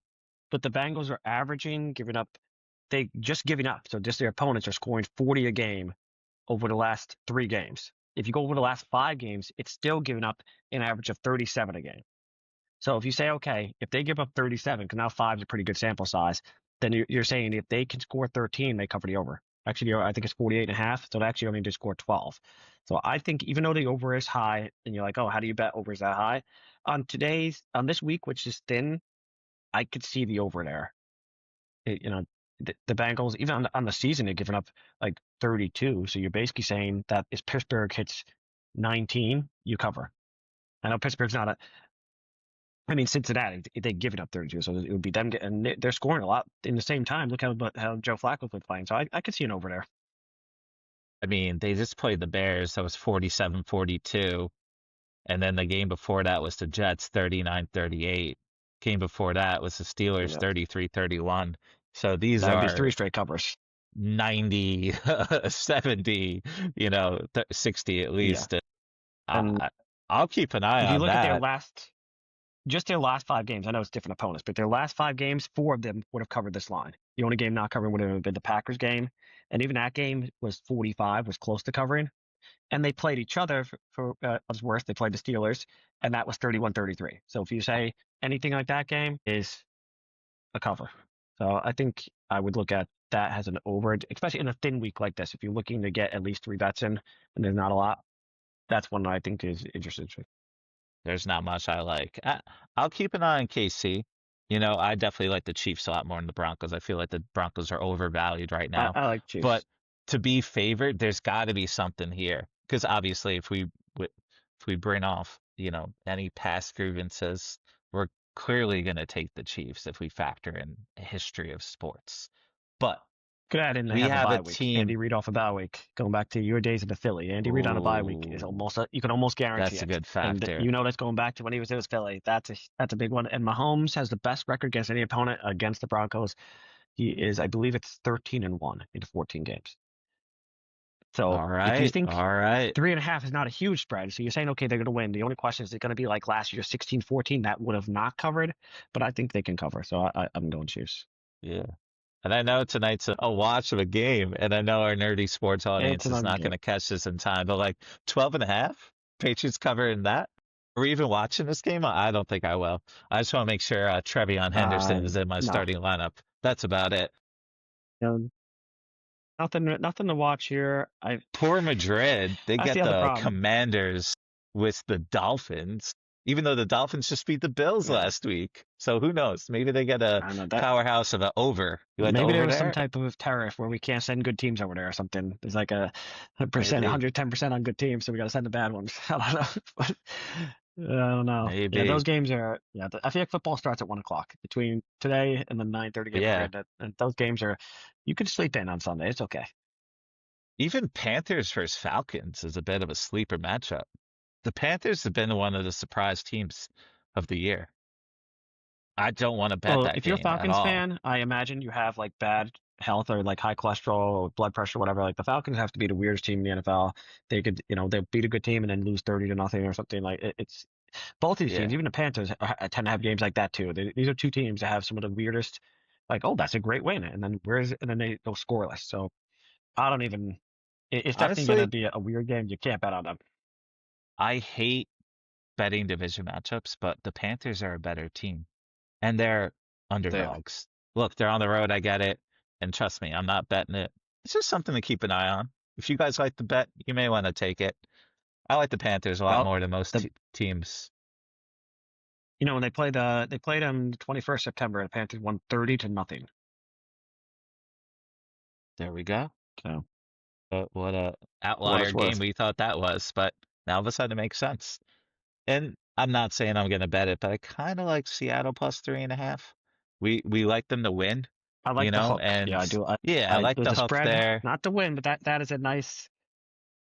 but the Bengals are averaging, giving up. They just giving up. So just their opponents are scoring 40 a game over the last 3 games. if you go over the last 5 games, it's still giving up an average of 37 a game. So if you say, okay, if they give up 37, because now 5 is a pretty good sample size, then you're saying if they can score 13, they cover the over. Actually, I think it's 48.5, so they actually only just score 12. So I think even though the over is high, and you're like, oh, how do you bet over is that high? On this week, which is thin, I could see the over there. You know, the Bengals, even on the season, they're giving up like 32. So you're basically saying that if Pittsburgh hits 19, you cover. I know Pittsburgh's not a, I mean, Cincinnati, they give it up 32, so it would be them getting, they're scoring a lot in the same time. Look how Joe Flacco's been playing. So I could see an over there. I mean, they just played the Bears. That was 47-42. And then the game before that was the Jets 39-38. Game before that was the Steelers Yeah. 33-31. So these That would be are 3 straight covers. 90, 70, 60 at Yeah. least. And I, I'll keep an eye if you on look at that. just their last 5 games, I know it's different opponents, but their last 5 games, 4 of them would have covered this line. The only game not covering would have been the Packers game. And even that game was 45, was close to covering. And they played each other what's worse, they played the Steelers, and that was 31-33. So if you say anything like that game is a cover. So I think I would look at that as an over, especially in a thin week like this. If you're looking to get at least 3 bets in, and there's not a lot, that's one I think is interesting. There's not much I like. I'll keep an eye on KC. I definitely like the Chiefs a lot more than the Broncos. I feel like the Broncos are overvalued right now. I like But Chiefs. to be favored, there's got to be something here. Because obviously, if we bring off, any past grievances, we're clearly going to take the Chiefs if we factor in a history of sports. But Could add in they we have a have a bye week. Andy team. Reid off a bye week. Going back to your days of the Philly, Andy Reid on a bye week is Ooh, almost you can almost guarantee that's a it. good And factor. you know that's going back to when he was in his Philly. That's a big one. And Mahomes has the best record against any opponent against the Broncos. He is, I believe, it's 13-1 in 14 games. So All if you right, think all right. 3.5 is not a huge spread, so you're saying okay, they're going to win. The only question is it going to be like last year, 16-14, that would have not covered, but I think they can cover. So I'm going Chiefs. Yeah. And I know tonight's a watch of a game, and I know our nerdy sports It's audience is another not going game. to catch this in time, but like 12 and a half, Patriots covering that? Are we even watching this game? I don't think I will. I just want to make sure Trevion Henderson is in my No, starting lineup. That's about it. no, nothing to watch here. Poor Madrid, they That's the get other the problem. Commanders with the Dolphins, even though the Dolphins just beat the Bills Yeah, last week. So who knows? Maybe they get a I don't know that. powerhouse of an over. You like the Maybe there over was some there? type of tariff where we can't send good teams over there or something. There's like a percent, Maybe. 110% on good teams, so we got to send the bad ones. I don't know. But, I don't know. Yeah, Maybe. those games are. Yeah, I feel like football starts at 1 o'clock between today and the 9:30 But game yeah. period. And those games are, you can sleep in on Sunday. It's okay. Even Panthers versus Falcons is a bit of a sleeper matchup. The Panthers have been one of the surprise teams of the year. I don't want to bet Well, that if you're a game at Falcons all. fan, I imagine you have like bad health or like high cholesterol or blood pressure, whatever. Like the Falcons have to be the weirdest team in the NFL. They could, they'll beat a good team and then lose 30-0 or something. Like it's both these teams, Yeah. even the Panthers tend to have games like that too. These are two teams that have some of the weirdest, like, oh, that's a great win, and then and then they go scoreless. So I don't even. It's definitely going to Honestly, be a weird game. You can't bet on them. I hate betting division matchups, but the Panthers are a better team and they're They are. underdogs. Look, they're on the road. I get it. And trust me, I'm not betting it. It's just something to keep an eye on. If you guys like the bet, you may want to take it. I like the Panthers a lot Well, more than most the teams. when they played on the 21st September, the Panthers won 30-0. There we go. So What a for what outlier it's game worth. we thought that was, but now all of a sudden it makes sense. And I'm not saying I'm gonna bet it, but I kind of like Seattle plus 3.5. We like them to win, I like the hook. Yeah, and I do. yeah, I like There's the a hook spread, there. not to win, but that is a nice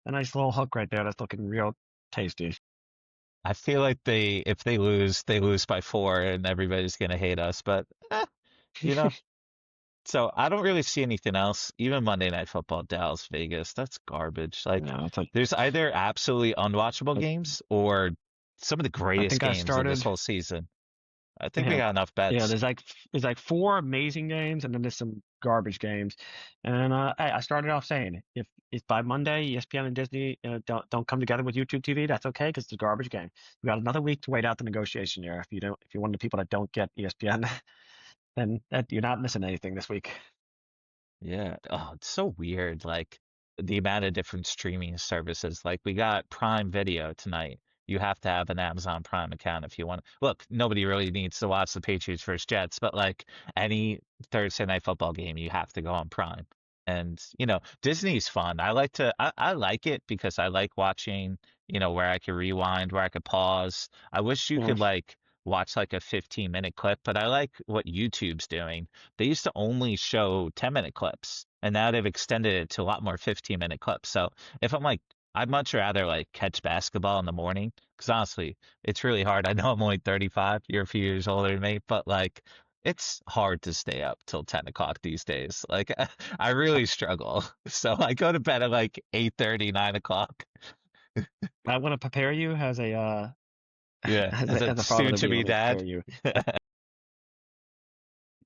little hook right there. That's looking real tasty. I feel like if they lose by 4, and everybody's gonna hate us. But you know, so I don't really see anything else. Even Monday Night Football, Dallas, Vegas, that's garbage. Like, Yeah, it's like there's either absolutely unwatchable games or some of the I greatest think I games of this started. whole season. I think we Yeah, got enough yeah. bets. There's like 4 amazing games, and then there's some garbage games. And I started off saying, if by Monday ESPN and Disney don't come together with YouTube TV, that's okay because it's a garbage game. We got another week to wait out the negotiation here. If you're one of the people that don't get ESPN, then you're not missing anything this week. Yeah. Oh, it's so weird. Like the amount of different streaming services. Like we got Prime Video tonight. You have to have an Amazon Prime account if you want. Look, nobody really needs to watch the Patriots versus Jets, but like any Thursday night football game, you have to go on Prime. And, Disney's fun. I like it because I like watching, where I could rewind, where I could pause. I wish you Mhm. could like watch like a 15-minute clip, but I like what YouTube's doing. They used to only show 10-minute clips, and now they've extended it to a lot more 15-minute clips. So if I'm like, I'd much rather like catch basketball in the morning, because honestly, it's really hard. I know I'm only 35, you're a few years older than me, but like, it's hard to stay up till 10 o'clock these days. Like, I really struggle. So I go to bed at like 8:30, 9 o'clock. I want to prepare you as a Yeah, as a as a father to be. soon-to-be Let me dad. prepare you.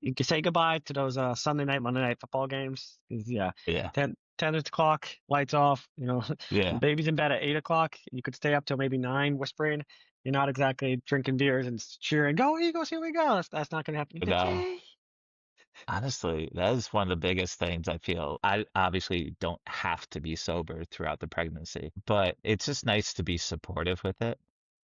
You can say goodbye to those Sunday night, Monday night football games. 'Cause, yeah, Yeah, 10 o'clock, lights off. The yeah. baby's in bed at 8 o'clock. You could stay up till maybe 9, whispering. You're not exactly drinking beers and cheering, "Go Eagles, here we go." That's not going to happen. No. Yay! Honestly, that is one of the biggest things I feel. I obviously don't have to be sober throughout the pregnancy, but it's just nice to be supportive with it.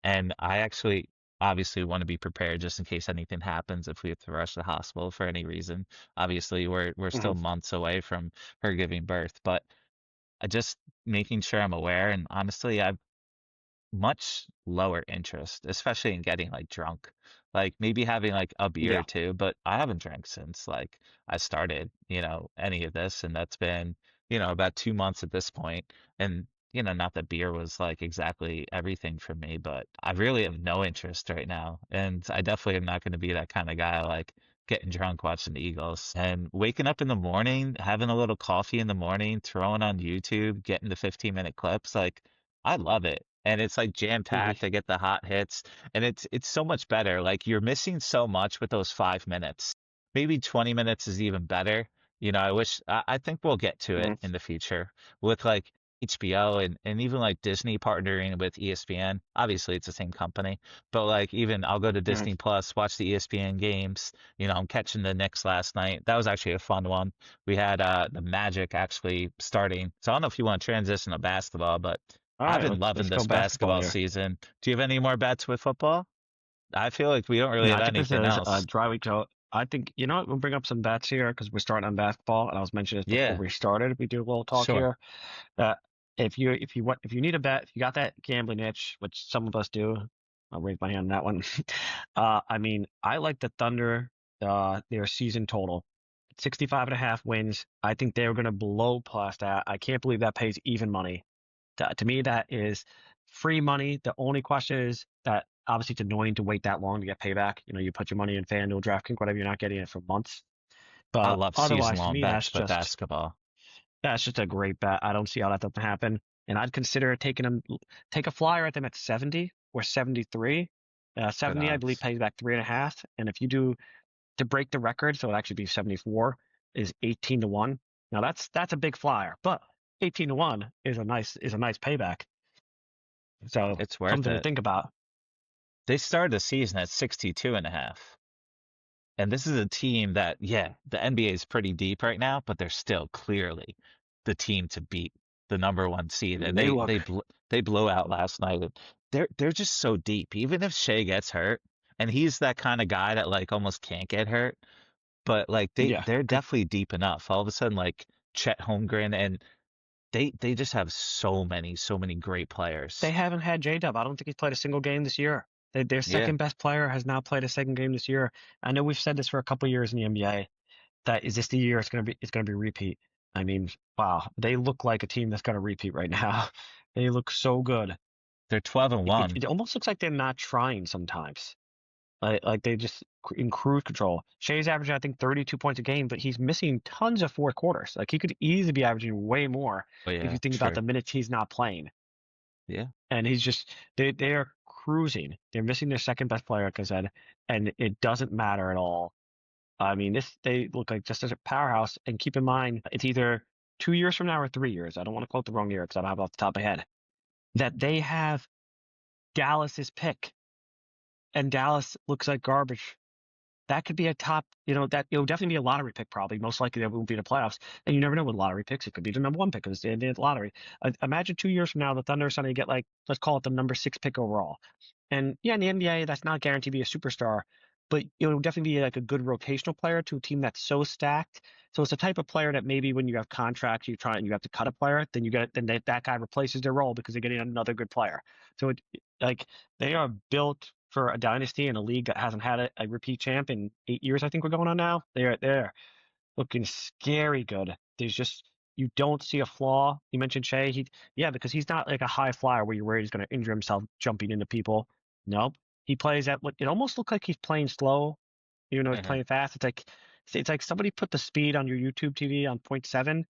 And I actually obviously want to be prepared just in case anything happens if we have to rush to the hospital for any reason. Obviously, we're Hmm. still months away from her giving birth, but I just making sure I'm aware. And honestly, I've much lower interest, especially in getting like drunk. Like maybe having like a beer or Yeah. two, but I haven't drank since like I started, any of this, and that's been, about 2 months at this point. And, not that beer was like exactly everything for me, but I really have no interest right now. And I definitely am not going to be that kind of guy like getting drunk watching the Eagles and waking up in the morning, having a little coffee in the morning, throwing on YouTube, getting the 15-minute clips. Like I love it. And it's like jam Hmm. packed. I get the hot hits, and it's so much better. Like you're missing so much with those 5 minutes. Maybe 20 minutes is even better. I think we'll get to it Hmm. in the future with like HBO and even like Disney partnering with ESPN. Obviously, it's the same company, but like even I'll go to Hmm. Disney Plus, watch the ESPN games. I'm catching the Knicks last night. That was actually a fun one. We had the Magic actually starting. So I don't know if you want to transition to basketball, but All I've right, been loving let's go this basketball basketball here. season. Do you have any more bets with football? I feel like we don't really No, have I think this anything is a else. dry week. So I think we'll bring up some bets here because we're starting on basketball, and I was mentioning this before Yeah, we started. We do a little talk sure. here. Uh, if you need a bet, if you got that gambling itch, which some of us do, I'll raise my hand on that one. I mean, I like the Thunder, their season total, 65 and a half wins. I think they're going to blow past that. I can't believe that pays even money. To me, that is free money. The only question is that obviously it's annoying to wait that long to get payback. You put your money in FanDuel, DraftKings, whatever. You're not getting it for months. I But love otherwise, to season-long me, bets with basketball. that's just a great bet. I don't see how that doesn't happen. And I'd consider taking them, take a flyer at them at 70 or 73. Good 70, I believe, odds. pays back 3.5. And if you do to break the record, so it'll actually be 74, is 18 to 1. Now that's a big flyer, but 18 to 1 is a nice payback. So It's worth something to it. think about. They started the season at 62 and a half. And this is a team that, yeah, the NBA is pretty deep right now, but they're still clearly the team to beat, the number one I seed. mean, And they they look, bl they blew out last night. And they're just so deep. Even if Shea gets hurt, and he's that kind of guy that like almost can't get hurt, but like yeah, they're because definitely deep enough. All of a sudden, like Chet Holmgren, and they just have so many great they players. haven't had J-Dub. I don't think he's played a single game this year. Their Yeah, second best player has not played a second game this year. I know we've said this for a couple of years in the NBA. That is this the year it's gonna be repeat. I mean, wow, they look like a team that's gonna repeat right now. They look so good. they're 12 and It, 1. it almost looks like they're not trying sometimes. Like they just in cruise control. Shea's averaging I think 32 points a game, but he's missing tons of fourth quarters. Like he could easily be averaging way more Oh if you yeah, think about true. the minutes he's not playing. Yeah. And he's just they are cruising. They're missing their second best player, like I said, and it doesn't matter at all. I mean, they look like just as a powerhouse. And keep in mind, it's either 2 years from now or 3 years. I don't want to quote the wrong year because I don't have it off the top of my head. That they have Dallas's pick, and Dallas looks like garbage. That could be a top, that it'll definitely be a lottery pick, probably. Most likely, that won't be the playoffs. And you never know with lottery picks. It could be the number one pick because it's the Indians lottery. Imagine 2 years from now, the Thunder suddenly get like, let's call it the number six pick overall. And yeah, in the NBA, that's not guaranteed to be a superstar, but it will definitely be like a good rotational player to a team that's so stacked. So it's the type of player that maybe when you have contracts, you try and you have to cut a player, then that guy replaces their role because they're getting another good player. So like they are built for a dynasty in a league that hasn't had a repeat champ in 8 years. I think we're going on now. They're looking scary good. There's just you don't see a flaw. You mentioned Shea. Yeah, because he's not like a high flyer where you're worried he's going to injure himself jumping into people. Nope. He plays at what it almost looks like he's playing slow, even though he's Hmm. playing fast. It's like somebody put the speed on your YouTube TV on point 0.7,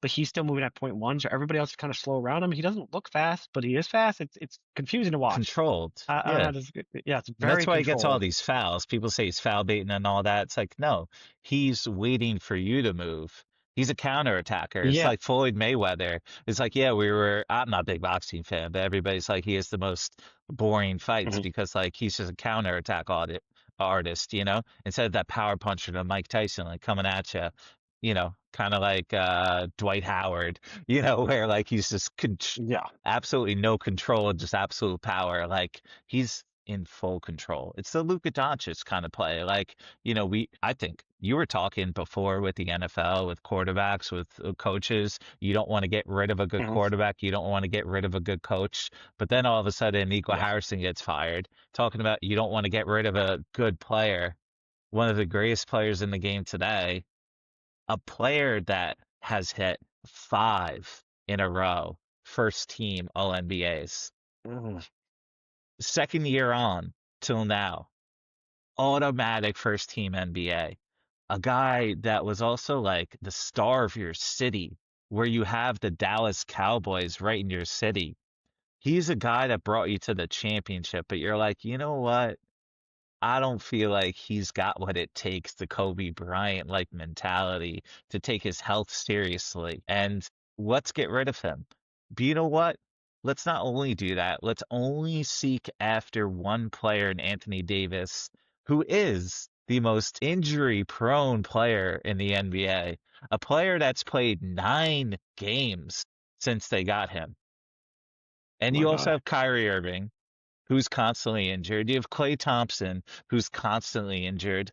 but he's still moving at point 0.1. So everybody else is kind of slow around him. He doesn't look fast, but he is fast. It's confusing to watch. Controlled. I don't know Yeah. how to, yeah, it's And that's very why he gets all controlled. these fouls. People say he's foul baiting and all that. It's like, no, he's waiting for you to move. He's a counterattacker. It's Yeah. like Floyd Mayweather. It's like, yeah, I'm not a big boxing fan, but everybody's like, he has the most boring fights Mhm. because like he's just a counterattack artist, instead of that power puncher to Mike Tyson, like coming at you, kind of like Dwight Howard, where like he's just Yeah. absolutely no control and just absolute power. Like he's in full control. It's the Luka Doncic kind of play. Like, I think you were talking before with the NFL, with quarterbacks, with coaches. You don't want to get rid of a good Mhm. quarterback. You don't want to get rid of a good coach. But then all of a sudden, Nico Yeah. Harrison gets fired. Talking about you don't want to get rid of a good player, one of the greatest players in the game today, a player that has hit five in a row first team All NBAs. Mhm. Second year on till now, automatic first team NBA. A guy that was also like the star of your city, where you have the Dallas Cowboys right in your city. He's a guy that brought you to the championship, but you're like, you know what? I don't feel like he's got what it takes, the Kobe Bryant like mentality to take his health seriously. And let's get rid of him. But you know what? Let's not only do that, let's only seek after one player in Anthony Davis, who is the most injury prone player in the NBA, a player that's played 9 games since they got him. And My you also God. have Kyrie Irving, who's constantly injured. You have Klay Thompson, who's constantly injured.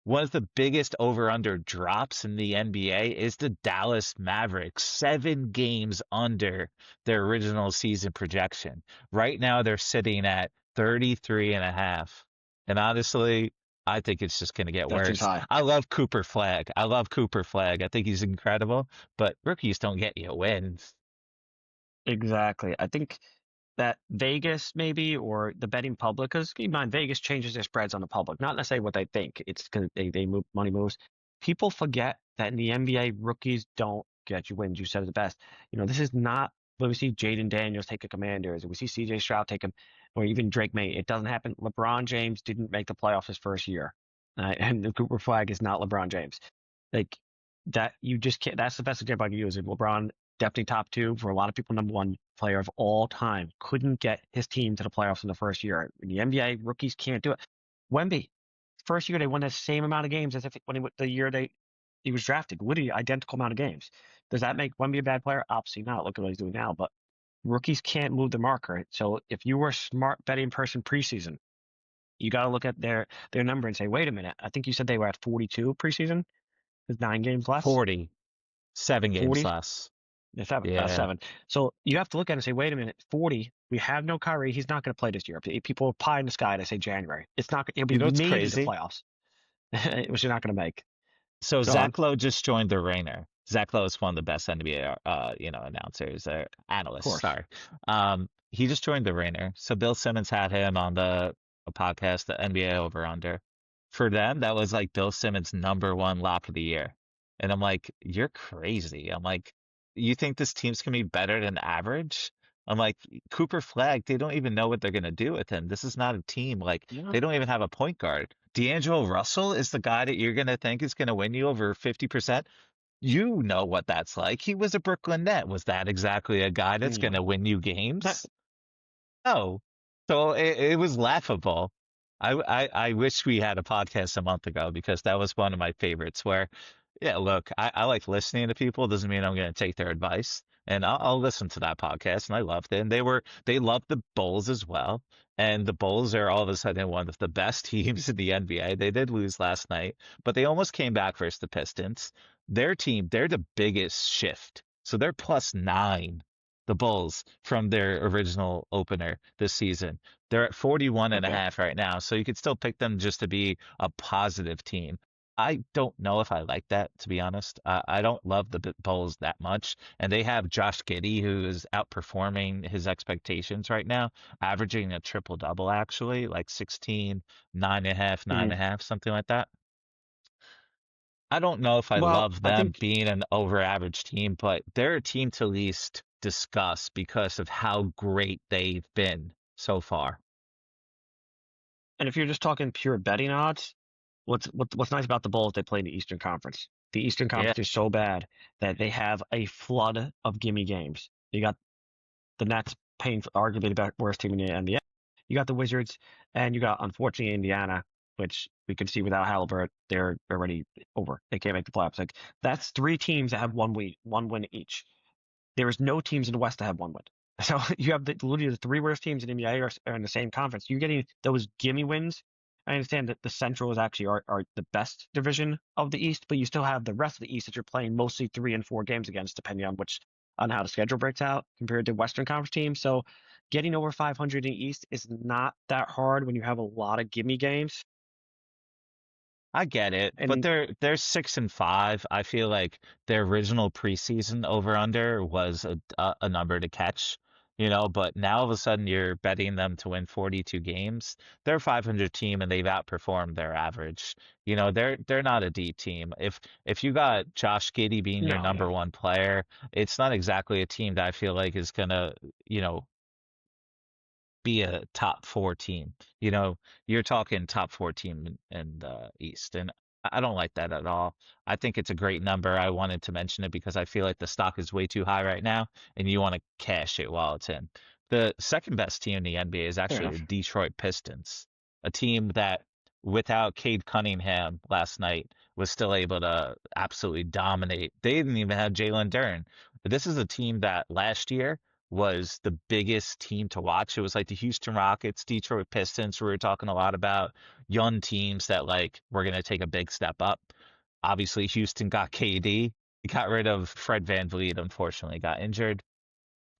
One of the biggest over-under drops in the NBA is the Dallas Mavericks, 7 games under their original season projection. Right now, they're sitting at 33 and a half. And honestly, I think it's just going to get That seems worse. high. I love Cooper Flag. I love Cooper Flag. I think he's incredible, but rookies don't get you wins. Exactly. I think that Vegas maybe or the betting public, because keep in mind Vegas changes their spreads on the public, not necessarily what they think. It's because they move money moves. People forget that in the NBA, rookies don't get you wins. You said it the best. This is not when we see Jaden Daniels take a Commanders, and we see CJ Stroud take him, or even Drake May. It doesn't happen. LeBron James didn't make the playoffs his first year, and the Cooper Flag is not LeBron James. Like that, you just can't. That's the best example I can use. Is LeBron definitely top two for a lot of people, number one player of all time. Couldn't get his team to the playoffs in the first year. In the NBA, rookies can't do it. Wemby, first year they won the same amount of games as if when the year he was drafted. Literally identical amount of games. Does that make Wemby a bad player? Obviously not. Look at what he's doing now. But rookies can't move the marker. So if you were a smart betting person preseason, you got to look at their number and say, wait a minute. I think you said they were at 42 preseason. There's 9 games less. 40, 7 games 40. less. Yeah, seven. Yeah. Seven. So you have to look at it and say, wait a minute, 40. We have no Kyrie. He's not going to play this year. People are pie in the sky. They say January. It's not. It'll be You know what's maybe the crazy? playoffs, which you're not going to make. So So Zach Lowe just joined the Rainer. Zach Lowe is one of the best NBA, announcers or of analysts. course. Sorry, he just joined the Rainer. So Bill Simmons had him on the a podcast, the NBA Over Under. For them, that was like Bill Simmons' number one lock of the year. And I'm like, you're crazy. I'm like, you think this team's gonna be better than average? I'm like, Cooper Flag, they don't even know what they're gonna do with him. This is not a team. Like, Yeah. they don't even have a point guard. D'Angelo Russell is the guy that you're gonna think is gonna win you over 50%. You know what that's like. He was a Brooklyn Net. Was that exactly a guy that's No. gonna win you games? No. So it was laughable. I wish we had a podcast a month ago because that was one of my favorites where, yeah, look, I like listening to people. Doesn't mean I'm going to take their advice. And I'll listen to that podcast and I loved it. And they loved the Bulls as well. And the Bulls are all of a sudden one of the best teams in the NBA. They did lose last night, but they almost came back versus the Pistons. Their team, they're the biggest shift. So they're +9, the Bulls, from their original opener this season. They're at 41 and a Okay. half right now, so you could still pick them just to be a positive team. I don't know if I like that, to be honest. I don't love the Bulls that much, and they have Josh Giddey, who is outperforming his expectations right now, averaging a triple double actually, like 16, 9.5, nine and a Mhm. half, something like that. I don't know if I Well, love I them think, being an over average team, but they're a team to least discuss because of how great they've been so far. and if you're just talking pure betting odds, what's nice about the Bulls, they play in the Eastern Conference. The Eastern Yeah, Conference is so bad that they have a flood of gimme games. You got the Nets paying for arguably the worst team in the NBA. You got the Wizards, and you got, unfortunately, Indiana, which we can see without Halliburton, they're already over. They can't make the playoffs. Like, that's three teams that have one win each. There is no teams in the West that have one win. So you have literally the three worst teams in NBA are in the same conference. You're getting those gimme wins. I understand that the Central is actually are the best division of the East, but you still have the rest of the East that you're playing mostly 3 and 4 games against, depending on how the schedule breaks out compared to Western Conference teams. So getting over 500 in the East is not that hard when you have a lot of gimme games. I get it, but And they're 6-5. I feel like their original preseason over under was a number to catch, but now all of a sudden you're betting them to win 42 games. They're a 500 team and they've outperformed their average. They're not a deep team. If you got Josh Giddey being your no, number yeah, one player, it's not exactly a team that I feel like is gonna, be a top four team. You're talking top four team in the East, and I don't like that at all. I think it's a great number. I wanted to mention it because I feel like the stock is way too high right now, and you want to cash it while it's in. The second best team in the NBA is fair actually the enough. Detroit Pistons, a team that without Cade Cunningham last night was still able to absolutely dominate. They didn't even have Jalen Duren. This is a team that last year was the biggest team to watch. It was like the Houston Rockets, Detroit Pistons. We were talking a lot about young teams that like were going to take a big step up. Obviously, Houston got KD. He got rid of Fred VanVleet, unfortunately, got injured.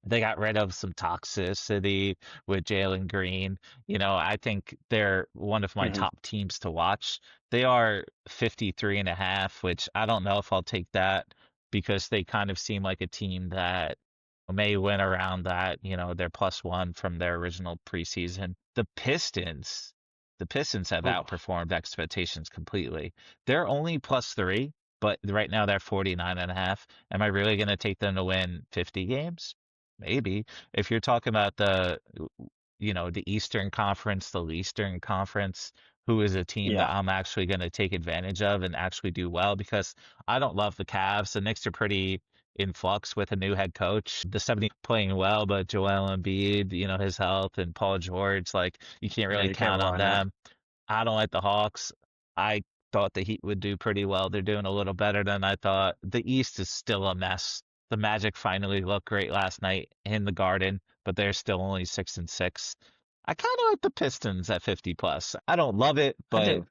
They got rid of some toxicity with Jalen Green. I think they're one of my Hmm. top teams to watch. They are 53 and a half, which I don't know if I'll take that because they kind of seem like a team that may win around that. They're +1 from their original preseason. The Pistons have Oh, outperformed expectations completely. They're only +3, but right now they're 49 and a half. Am I really going to take them to win 50 games? Maybe. If you're talking about the Eastern Conference, the Eastern Conference, who is a team that yeah. I'm actually going to take advantage of and actually do well because I don't love the Cavs. The Knicks are pretty in flux with a new head coach. The 70 playing well, but Joel Embiid, his health and Paul George, like you can't Yeah, really you can't count rely on on that. them. I don't like the Hawks. I thought the Heat would do pretty well. They're doing a little better than I thought. The East is still a mess. The Magic finally looked great last night in the Garden, but they're still only 6-6. I kind of like the Pistons at 50 plus. I don't love it, I but do.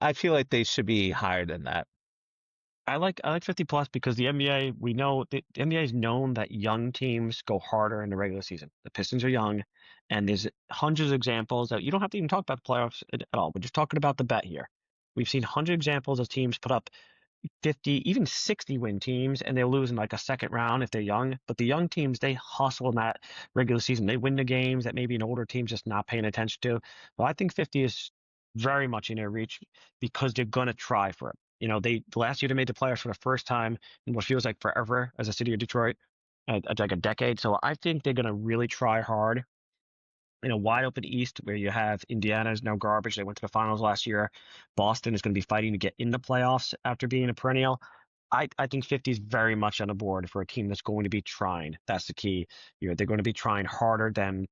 I feel like they should be higher than that. I like 50 plus because the NBA, we know the NBA is known that young teams go harder in the regular season. The Pistons are young, and there's hundreds of examples that you don't have to even talk about the playoffs at all. We're just talking about the bet here. We've seen hundred examples of teams put up 50, even 60 win teams, and they'll lose in like a second round if they're young. But the young teams, they hustle in that regular season. They win the games that maybe an older team's just not paying attention to. Well, I think 50 is very much in their reach because they're gonna try for it. Last year they made the playoffs for the first time in what feels like forever as a city of Detroit. like a decade. So I think they're going to really try hard in a wide open East where you have Indiana is now garbage. They went to the finals last year. Boston is going to be fighting to get in the playoffs after being a perennial. I think 50 is very much on the board for a team that's going to be trying. That's the key. They're going to be trying harder than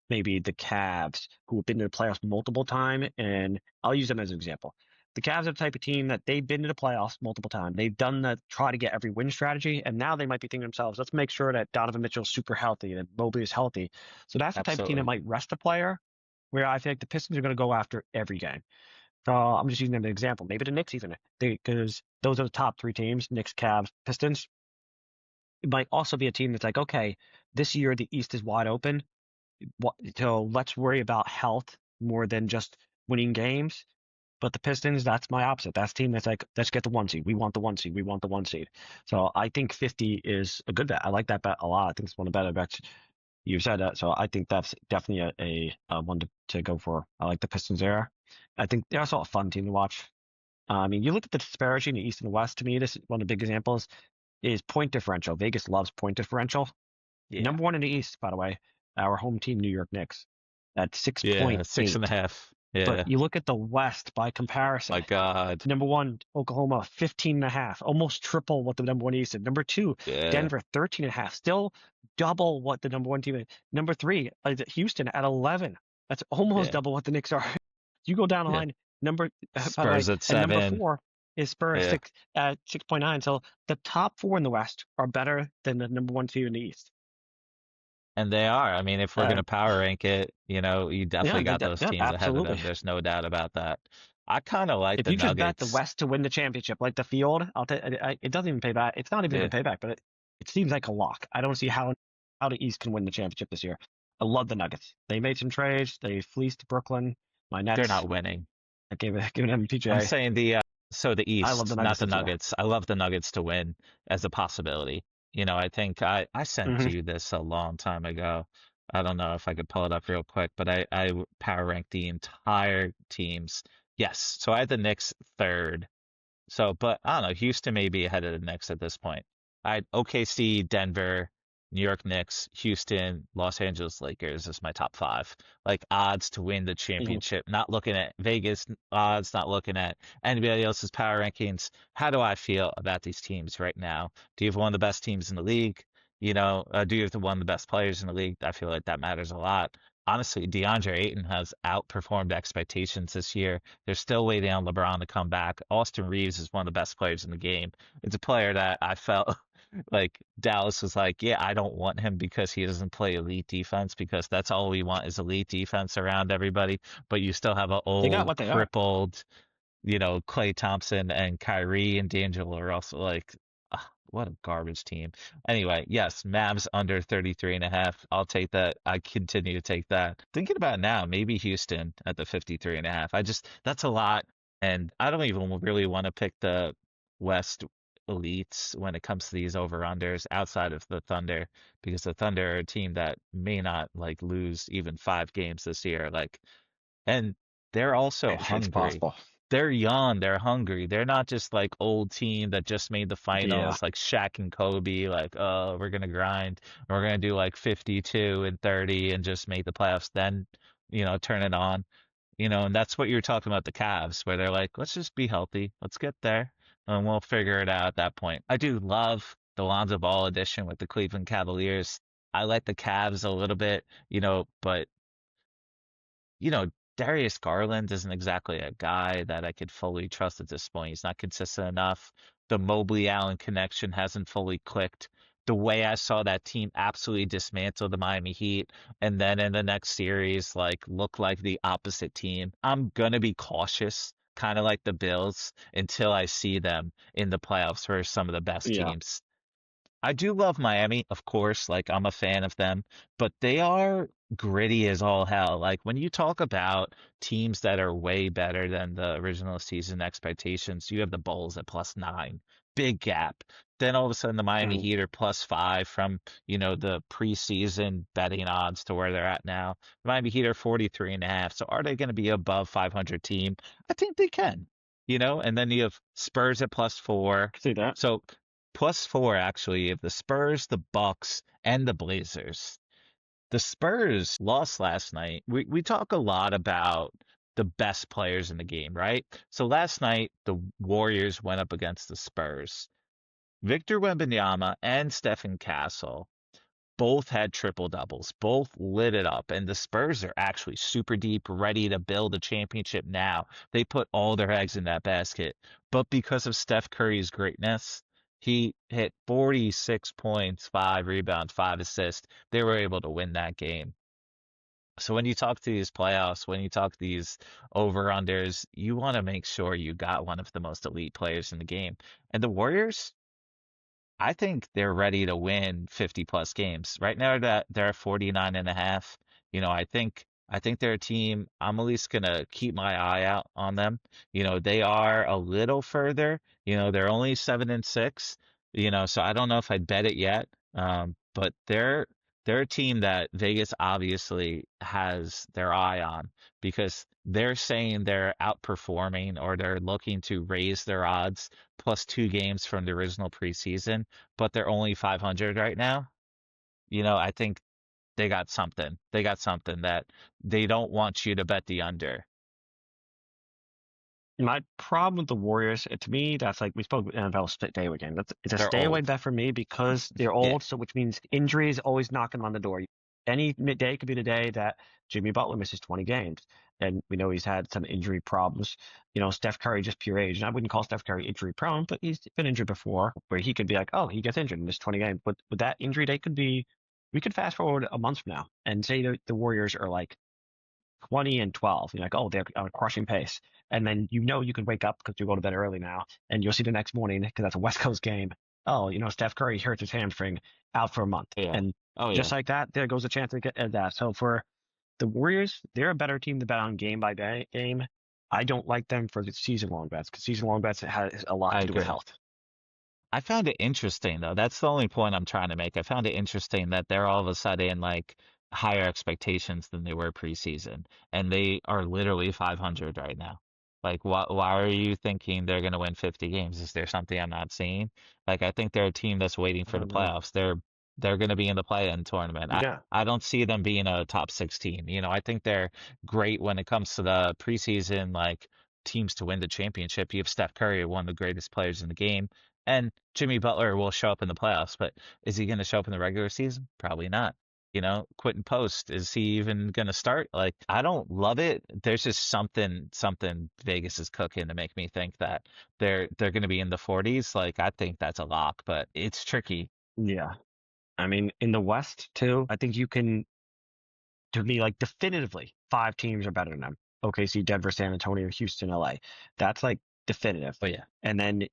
maybe the Cavs, who have been to the playoffs multiple times, and I'll use them as an example. The Cavs are the type of team that they've been to the playoffs multiple times. They've done the try to get every win strategy, and now they might be thinking to themselves, let's make sure that Donovan Mitchell's super healthy and Mobley is healthy. So that's the type of team that Absolutely. might rest a player, where I feel like the Pistons are going to go after every game. So I'm just using them as an example. Maybe the Knicks even, because those are the top three teams: Knicks, Cavs, Pistons. It might also be a team that's like, okay, this year the East is wide open. So let's worry about health more than just winning games. But the Pistons, that's my opposite. That's a team that's like, let's get the one seed. We want the one seed. We want the one seed. So I think 50 is a good bet. I like that bet a lot. I think it's one of the better bets you've said that. So I think that's definitely a one to go for. I like the Pistons there. I think they're also a fun team to watch. I mean, you look at the disparity in the East and the West. To me, this is one of the big examples is point differential. Vegas loves point differential. Yeah. Number one in the East, by the way, our home team, New York Knicks, at Yeah. Six and a 6.8. half. But Yeah. you look at the West by comparison. My God. Number one, Oklahoma, 15.5, almost triple what the number one East is. Number two, Yeah. Denver, 13.5, still double what the number one team is. Number three, Houston at 11. That's almost Yeah. double what the Knicks are. You go down the Yeah. line, by the way, Spurs at and number 7. four is Spurs Yeah. six at 6.9. So the top four in the West are better than the number one team in the East. And they are. I mean, if we're going Uh, to power rank it, you yeah, definitely got those yeah, teams ahead of absolutely. them. There's no doubt about that. I kind of like If the you just bet the Nuggets. West to win the championship, like the field, it doesn't even pay back. It's not even Yeah. going to pay back, but it seems like a lock. I don't see how the East can win the championship this year. I love the Nuggets. They made some trades. They fleeced Brooklyn. My They're Nets. not winning. I gave them I'm PJ. saying the I love the East, not Nuggets the this year. Nuggets. I love the Nuggets to win as a possibility. I think I sent Hmm. you this a long time ago. I don't know if I could pull it up real quick, but I power ranked the entire teams. Yes. So I had the Knicks third. So, but I don't know. Houston may be ahead of the Knicks at this point. I had OKC, Denver, New York Knicks, Houston, Los Angeles Lakers is my top five. Like odds to win the Hmm. championship. Not looking at Vegas odds, not looking at anybody else's power rankings. How do I feel about these teams right now? Do you have one of the best teams in the league? Do you have one of the best players in the league? I feel like that matters a lot. Honestly, DeAndre Ayton has outperformed expectations this year. They're still waiting on LeBron to come back. Austin Reeves is one of the best players in the game. It's a player that I felt like Dallas was like, yeah, I don't want him because he doesn't play elite defense because that's all we want is elite defense around everybody. But you still have an They got old, what they are. crippled, Klay Thompson and Kyrie and D'Angelo are also like, what a garbage team. Anyway, yes, Mavs under 33 and a half. I'll take that. I continue to take that. Thinking about it now, maybe Houston at the 53 and a half. That's a lot. And I don't even really want to pick the West elites when it comes to these over-unders outside of the Thunder because the Thunder are a team that may not like lose even 5 games this year. And they're also It's hungry. possible. They're young, they're hungry. They're not just like old team that just made the Yeah. finals, like Shaq and Kobe, like, oh, we're gonna grind. We're gonna do like 52 and 30 and just make the playoffs, then, turn it on. And that's what you're talking about the Cavs, where they're like, let's just be healthy. Let's get there and we'll figure it out at that point. I do love the Lonzo Ball addition with the Cleveland Cavaliers. I like the Cavs a little bit, but you know, Darius Garland isn't exactly a guy that I could fully trust at this point. He's not consistent enough. The Mobley Allen connection hasn't fully clicked. The way I saw that team absolutely dismantle the Miami Heat and then in the next series, like look like the opposite team. I'm gonna be cautious, kind of like the Bills, until I see them in the playoffs for some of the best Yeah. teams. I do love Miami, of course. Like I'm a fan of them, but they are gritty as all hell. Like when you talk about teams that are way better than the original season expectations, you have the Bulls at +9, big gap. Then all of a sudden the Miami Mhm. Heat are +5 from, the preseason betting odds to where they're at now. The Miami Heat are 43 and a half. So are they going to be above 500 team? I think they can, and then you have Spurs at +4. See that. So +4 actually of the Spurs, the Bucks, and the Blazers. The Spurs lost last night. We talk a lot about the best players in the game, right? So last night the Warriors went up against the Spurs. Victor Wembanyama and Stephen Castle both had triple doubles, both lit it up, and the Spurs are actually super deep, ready to build a championship now. They put all their eggs in that basket. But because of Steph Curry's greatness, he hit 46 points, 5 rebounds, 5 assists. They were able to win that game. So when you talk to these playoffs, when you talk to these over-unders, you want to make sure you got one of the most elite players in the game. And the Warriors, I think they're ready to win 50 plus games. Right now that they're 49 and a half. I think they're a team. I'm at least gonna keep my eye out on them. They are a little further. They're only 7-6. So I don't know if I'd bet it yet. But they're a team that Vegas obviously has their eye on because they're saying they're outperforming or they're looking to raise their odds +2 games from the original preseason, but they're only 500 right now. I think they got something. They got something that they don't want you to bet the under. My problem with the Warriors, to me, that's like we spoke NFL stay away game. It's a They're stay away old. bet for me because they're Yeah. old, so which means injuries always knocking on the door. Any day could be the day that Jimmy Butler misses 20 games, and we know he's had some injury problems. Steph Curry just pure age, and I wouldn't call Steph Curry injury prone, but he's been injured before, where he could be like, oh, he gets injured and miss 20 games. But with that injury, we could fast forward a month from now and say the Warriors are like 20 and 12. You're like, oh, they're on a crushing pace. And then you can wake up because you go to bed early now, and you'll see the next morning because that's a West Coast game. Oh, Steph Curry hurts his hamstring, out for a month, Yeah. and Oh just yeah. like that, there goes a chance to get at that. So for the Warriors, they're a better team to bet on game by game. I don't like them for the season long bets because season long bets has a lot I to do with agree. health. I found it interesting though. That's the only point I'm trying to make. I found it interesting that they're all of a sudden like higher expectations than they were preseason, and they are literally 500 right now. Like, why are you thinking they're going to win 50 games? Is there something I'm not seeing? Like, I think they're a team that's waiting I for the don't know. playoffs. They're going to be in the play-in tournament. I Yeah, I don't see them being a top 16. I think they're great when it comes to the preseason, like teams to win the championship. You have Steph Curry, one of the greatest players in the game. And Jimmy Butler will show up in the playoffs, but is he going to show up in the regular season? Probably not. Quentin Post, is he even going to start? Like, I don't love it. There's just something Vegas is cooking to make me think that they're going to be in the 40s. Like, I think that's a lock, but it's tricky. yeah. I mean, in the West too, I think you can to me, like definitively, five teams are better than them. OKC, Denver, San Antonio, Houston, LA. That's like definitive. But yeah, And then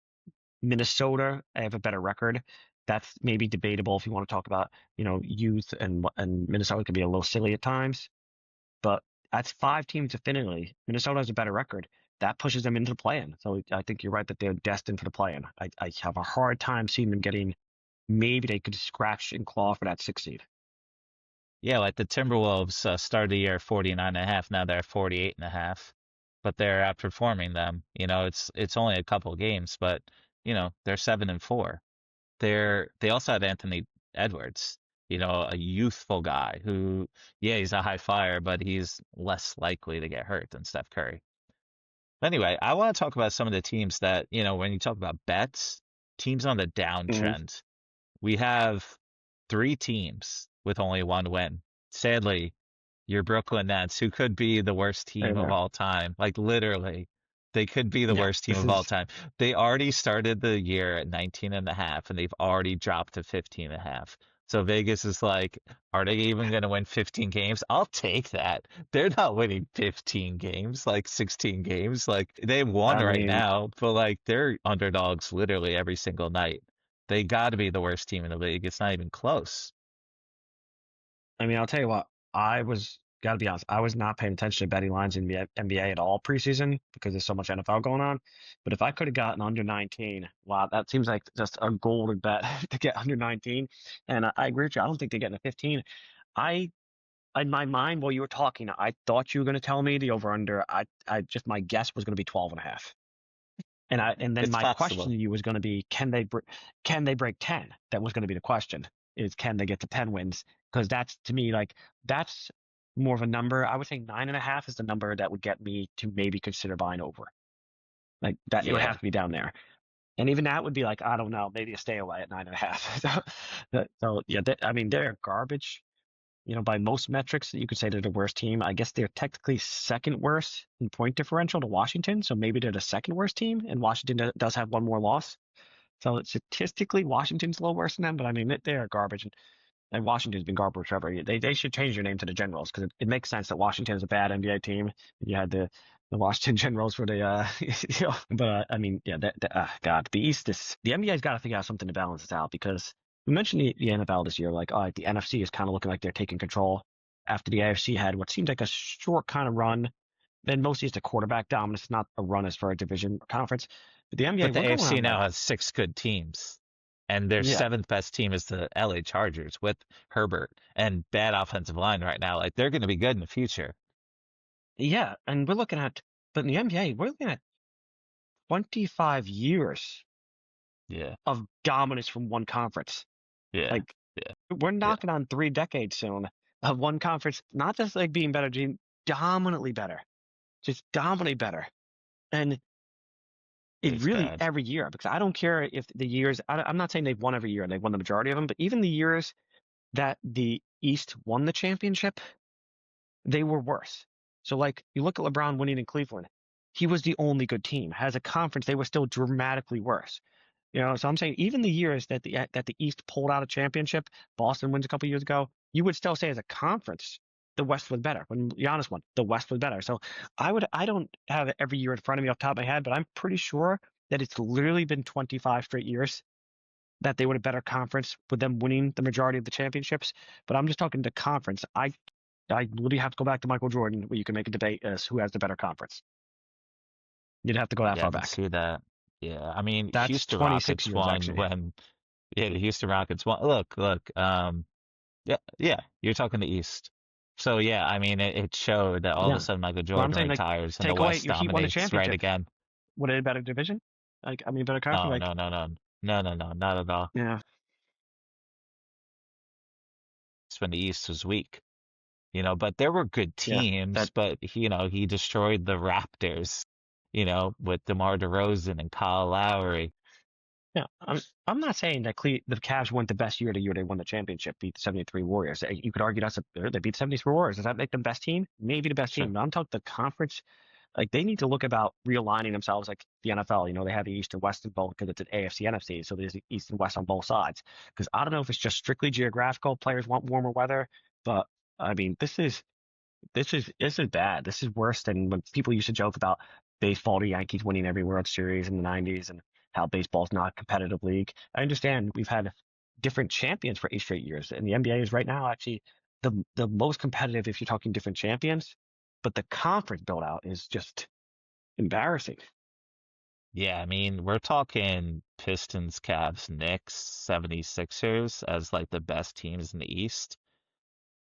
Minnesota, I have a better record. That's maybe debatable if you want to talk about, youth and Minnesota can be a little silly at times, but that's five teams definitively. Minnesota has a better record. That pushes them into the play-in. So I think you're right that they're destined for the play-in. I have a hard time seeing them getting. Maybe they could scratch and claw for that 6 seed. yeah, like the Timberwolves started the year 49.5. Now they're 48.5, but they're outperforming them. It's only a couple games, but they're 7-4. They also had Anthony Edwards, a youthful guy who, yeah, he's a high flyer, but he's less likely to get hurt than Steph Curry. Anyway, I want to talk about some of the teams that, when you talk about bets, teams on the Mm, downtrend. We have three teams with only one win. Sadly, your Brooklyn Nets, who could be the worst there, team of there. all time. Like literally, they could be the Yeah, worst team this of all is. time. They already started the year at 19.5, and they've already dropped to 15.5. So Vegas is like, are they even going to win 15 games? I'll take that. They're not winning 15 games, like 16 games. Like they won I right mean, now, but like they're underdogs literally every single night. They got to be the worst team in the league. It's not even close. I'll tell you what. Gotta be honest. I was not paying attention to betting lines in the NBA at all preseason because there's so much NFL going on. But if I could have gotten under 19, wow, that seems like just a golden bet to get under 19. And I agree with you. I don't think they're getting a 15. I, in my mind, while you were talking, I thought you were going to tell me the over under. I just my guess was going to be 12 and a half. And then It's my question possible. to you was going to be, can they break 10? That was going to be the question. Is can they get to 10 wins? Because that's to me like that's more of a number. I would say 9.5 is the number that would get me to maybe consider buying over. Like that, it would have Yeah. to be down there. And even that would be like, I don't know, maybe a stay away at 9.5. So yeah, I mean, they're garbage. By most metrics, you could say they're the worst team. I guess they're technically second worst in point differential to Washington. So maybe they're the second worst team, and Washington does have one more loss. So statistically, Washington's a little worse than them, but I mean, they are garbage. And Washington's been garbage forever. They should change their name to the Generals because it makes sense that Washington is a bad NBA team. You had the Washington Generals for the but I mean yeah God, the East is the NBA's got to figure out something to balance this out because we mentioned the NFL this year, like the NFC is kind of looking like they're taking control after the AFC had what seemed like a short kind of run. Then mostly it's a quarterback dominance, not a run as for a division or conference. But the NBA, But the we're going AFC on now like has six good teams, and their yeah, seventh best team is the LA Chargers with Herbert and bad offensive line right now. Like they're going to be good in the future. yeah, and we're looking at but in the NBA we're looking at 25 years Yeah, of dominance from one conference. yeah, Like yeah, we're yeah. knocking on 3 decades soon of one conference, not just like being better, being dominantly better, just dominantly better. And it It's really bad. every year because I don't care if the years. I'm not saying they've won every year and they've won the majority of them, but even the years that the East won the championship, they were worse. So like you look at LeBron winning in Cleveland, he was the only good team. As a conference, they were still dramatically worse. So I'm saying even the years that the East pulled out a championship, Boston wins a couple years ago, you would still say as a conference, the West was better. When Giannis won, the West was better. So I don't have it every year in front of me off the top of my head, but I'm pretty sure that it's literally been 25 straight years that they were a better conference with them winning the majority of the championships. But I'm just talking the conference. I literally have to go back to Michael Jordan where you can make a debate as who has the better conference. You'd have to go that Yeah, I far can back. see that. Yeah, I mean, That's Houston 26 Rockets years won actually. when, yeah, the Houston Rockets won. Look. Yeah, yeah, you're talking the East. So yeah, I mean, it showed that all of a Yeah. sudden Michael But I'm Jordan saying like retires and the take away West your Heat won a dominates right championship. again. Would it a better division? Like I mean better conference? No, Like no, no, no, no, no, no, not at all. yeah. It's when the East was weak, but there were good Yeah. teams, That but he destroyed the Raptors, with DeMar DeRozan and Kyle Lowry. yeah. I'm not saying that the Cavs went the best year the year they won the championship, beat the 73 Warriors. You could argue they beat the 73 Warriors. Does that make them best team? Maybe the best Sure. team. But I'm talking the conference. Like they need to look about realigning themselves like the NFL. They have the East and West in both because it's an AFC NFC, so there's the East and West on both sides. Because I don't know if it's just strictly geographical. Players want warmer weather, but I mean this is bad. This is worse than when people used to joke about baseball, the Yankees winning every World Series in the 90s and how baseball's not a competitive league. I understand we've had different champions for 8 straight years, and the NBA is right now actually the most competitive if you're talking different champions, but the conference build out is just embarrassing. Yeah, I mean, we're talking Pistons, Cavs, Knicks, 76ers as like the best teams in the East.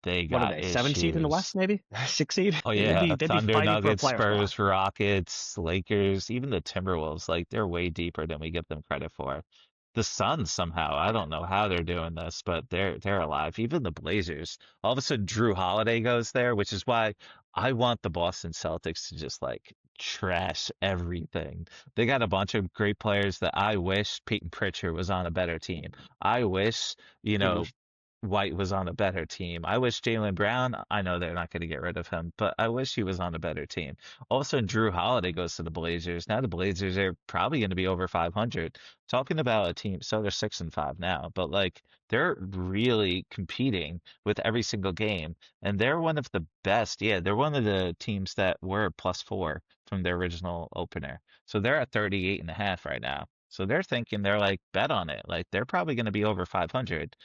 They What are got they? 7 seed in the issues. West, maybe 6 seed. Oh They'd yeah, be they'd be Thunder, fighting for a Nuggets, player spot. Spurs, Rockets, Lakers, even the Timberwolves, like they're way deeper than we give them credit for. The Suns somehow, I don't know how they're doing this, but they're alive. Even the Blazers. All of a sudden Drew Holiday goes there, which is why I want the Boston Celtics to just like trash everything. They got a bunch of great players that I wish Peyton Pritchard was on a better team. I wish, you Mm. know, White was on a better team. I wish Jaylen Brown, I know they're not going to get rid of him, but I wish he was on a better team. All of a sudden, Drew Holiday goes to the Blazers. Now the Blazers are probably going to be over 500. Talking about a team, so they're 6-5 now, but like they're really competing with every single game, and they're one of the best. Yeah, they're one of the teams that were +4 from their original opener. So they're at 38.5 right now. So they're thinking they're like bet on it. Like they're probably going to be over 500.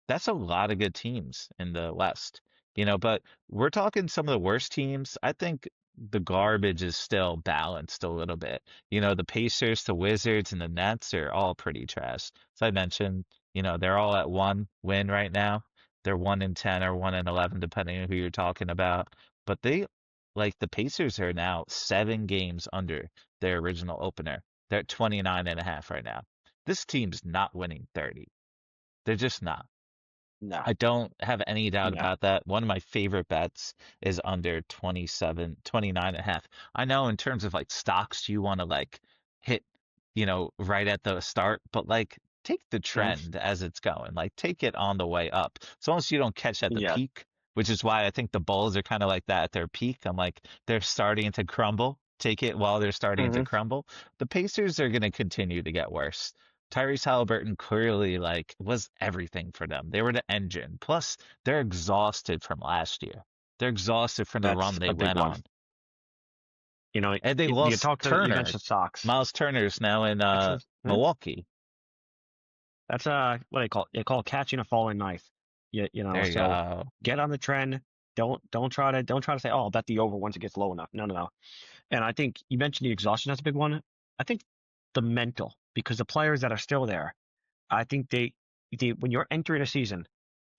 That's a lot of good teams in the West, but we're talking some of the worst teams. I think the garbage is still balanced a little bit. The Pacers, the Wizards, and the Nets are all pretty trash. As I mentioned, they're all at 1 win right now. They're 1-10 or 1-11, depending on who you're talking about. But like the Pacers are now 7 games under their original opener. They're at 29.5 right now. This team's not winning 30. They're just not. No, I don't have any doubt no, about that. One of my favorite bets is under 27, 29.5. I know in terms of like stocks, you want to like hit, right at the start, but like take the mm, trend as it's going. Like take it on the way up. As long as you don't catch at the yeah, peak, which is why I think the Bulls are kind of like that at their peak. I'm like, they're starting to crumble. Take it while they're starting to hmm crumble. The Pacers are going to continue to get worse. Tyrese Halliburton clearly like was everything for them. They were the engine. Plus, they're exhausted from last year. They're exhausted from the that's run they a big went one. on. You know, And they you lost talked to you Turner. mentioned stocks. Miles Turner's now in That's Milwaukee. that's what they call it. They call it catching a falling knife. There you So go. get on the trend. Don't try to say, oh, I'll bet the over once it gets low enough. No, no, no. And I think you mentioned the exhaustion. That's a big one. I think the mental, because the players that are still there, I think they when you're entering a season,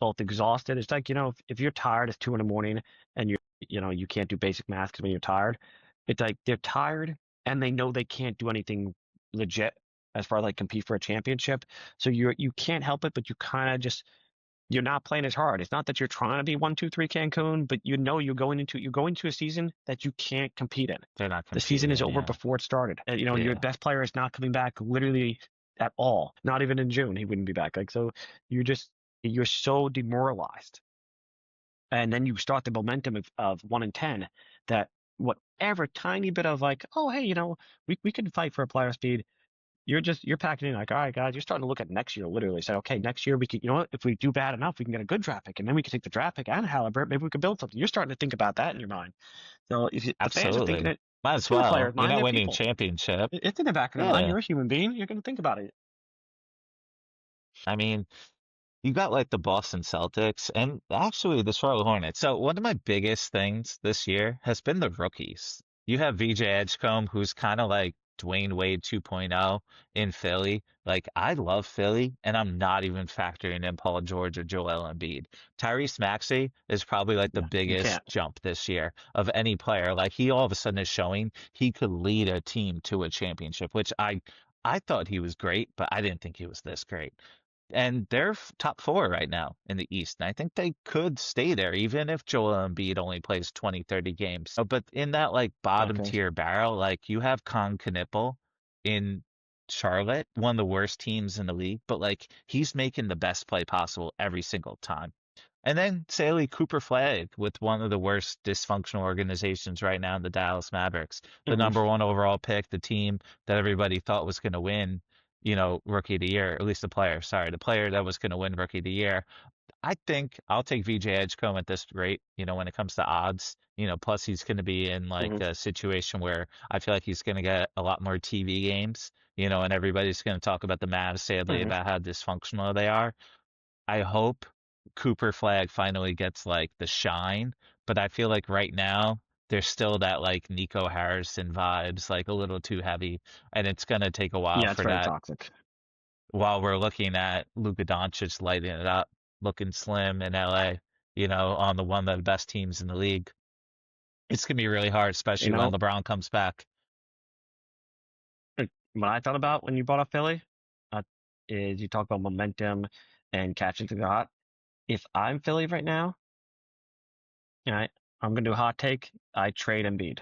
both exhausted. It's like, if you're tired, it's 2 in the morning, and you can't do basic math because when you're tired, it's like they're tired and they know they can't do anything legit as far as like compete for a championship. So you can't help it, but you kind of just you're not playing as hard. It's not that you're trying to be 1, 2, 3 Cancun, but you're going into a season that you can't compete in. They're not The season is competing. over Yeah. before it started. And your Yeah. best player is not coming back literally at all. Not even in June, he wouldn't be back. Like, so you're so demoralized. And then you start the momentum of 1 and 10 that whatever tiny bit of like, oh, hey, we can fight for a player speed. You're packing in like, all right, guys, you're starting to look at next year, literally. Say, okay, next year we could, if we do bad enough, we can get a good draft pick, and then we can take the draft pick and Halliburton. Maybe we could build something. You're starting to think about that in your mind. So if the fans are thinking Absolutely. it, Might it's as in the well. players' You're mind. not They're winning people. championship. It's in the back of their mind. Yeah. You're a human being. You're going to think about it. I mean, you got like the Boston Celtics and actually the Charlotte Hornets. So one of my biggest things this year has been the rookies. You have VJ Edgecombe, who's kind of like Dwayne Wade 2.0 in Philly. Like I love Philly, and I'm not even factoring in Paul George or Joel Embiid. Tyrese Maxey is probably like the Yeah, you biggest can't. jump this year of any player. Like he all of a sudden is showing he could lead a team to a championship, which I thought he was great, but I didn't think he was this great and they're top four right now in the East. And I think they could stay there, even if Joel Embiid only plays 20, 30 games. But in that like bottom Okay. tier barrel, like you have Con Knipple in Charlotte, one of the worst teams in the league, but like he's making the best play possible every single time. And then Saley Cooper Flag with one of the worst dysfunctional organizations right now in the Dallas Mavericks, the hmm number one overall pick, the team that everybody thought was going to win, Rookie of the Year, at least the player, sorry, the player that was going to win Rookie of the Year. I think I'll take VJ Edgecombe at this rate, when it comes to odds. Plus he's going to be in like hmm a situation where I feel like he's going to get a lot more TV games, and everybody's going to talk about the Mavs, sadly, hmm about how dysfunctional they are. I hope Cooper Flag finally gets like the shine, but I feel like right now there's still that like Nico Harrison vibes, like a little too heavy, and it's gonna take a while Yeah, it's for very that. toxic. While we're looking at Luka Doncic lighting it up, looking slim in LA, on the one of the best teams in the league, it's gonna be really hard, You especially when know, LeBron comes back. what I thought about when you brought up Philly uh, is you talk about momentum and catching the hot. If I'm Philly right now, all right, I'm going to do a hot take. I trade Embiid.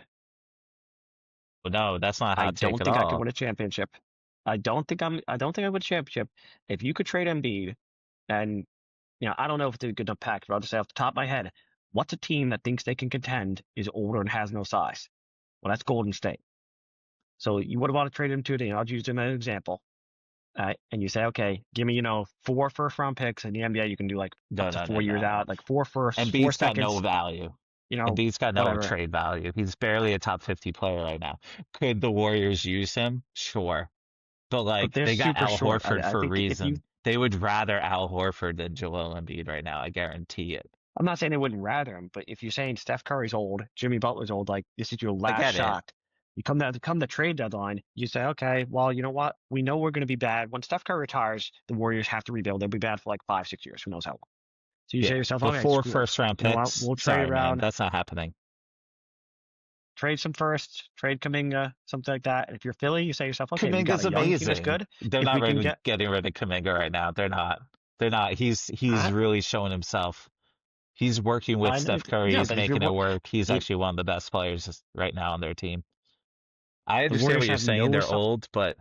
But no, that's not a I hot take don't at think I could all. win a championship. I don't think I win a championship. If you could trade Embiid, and I don't know if it's a good enough package, but I'll just say off the top of my head, what's a team that thinks they can contend, is older and has no size? Well, that's Golden State. So you would want to trade him to the, I'll use him as an example. And you say, okay, give me, 4 first round picks. In the NBA, you can do like up No, to no, four no, years no. out, like four firsts, four Embiid's got no seconds, value. Embiid's got no whatever. trade value. He's barely a top 50 player right now. Could the Warriors use him? Sure. But But like they're they got super Al short. Horford I for a think if you, reason. They would rather Al Horford than Joel Embiid right now. I guarantee it. I'm not saying they wouldn't rather him, but if you're saying Steph Curry's old, Jimmy Butler's old, like this is your I last get it. shot. You come the trade deadline, you say, okay, well, you know what? We know we're going to be bad. When Steph Curry retires, the Warriors have to rebuild. They'll be bad for like 5, 6 years. Who knows how long? So you say to Yeah. yourself, But okay, four screw it. first round You know what? picks, We'll trade sorry, man, around. that's not happening. trade some first, trade Kuminga, something like that. And if you're Philly, you say to yourself, okay, we got Kuminga's a young team that's amazing. good. They're If not we can really get, getting rid of Kuminga right now. They're not. They're not. He's I, really showing himself. He's working with I Steph Curry. yeah, He's but if you're making it work. He's the actually one of the best players right now on their team. I understand what Warriors you're have saying. no, They're old, but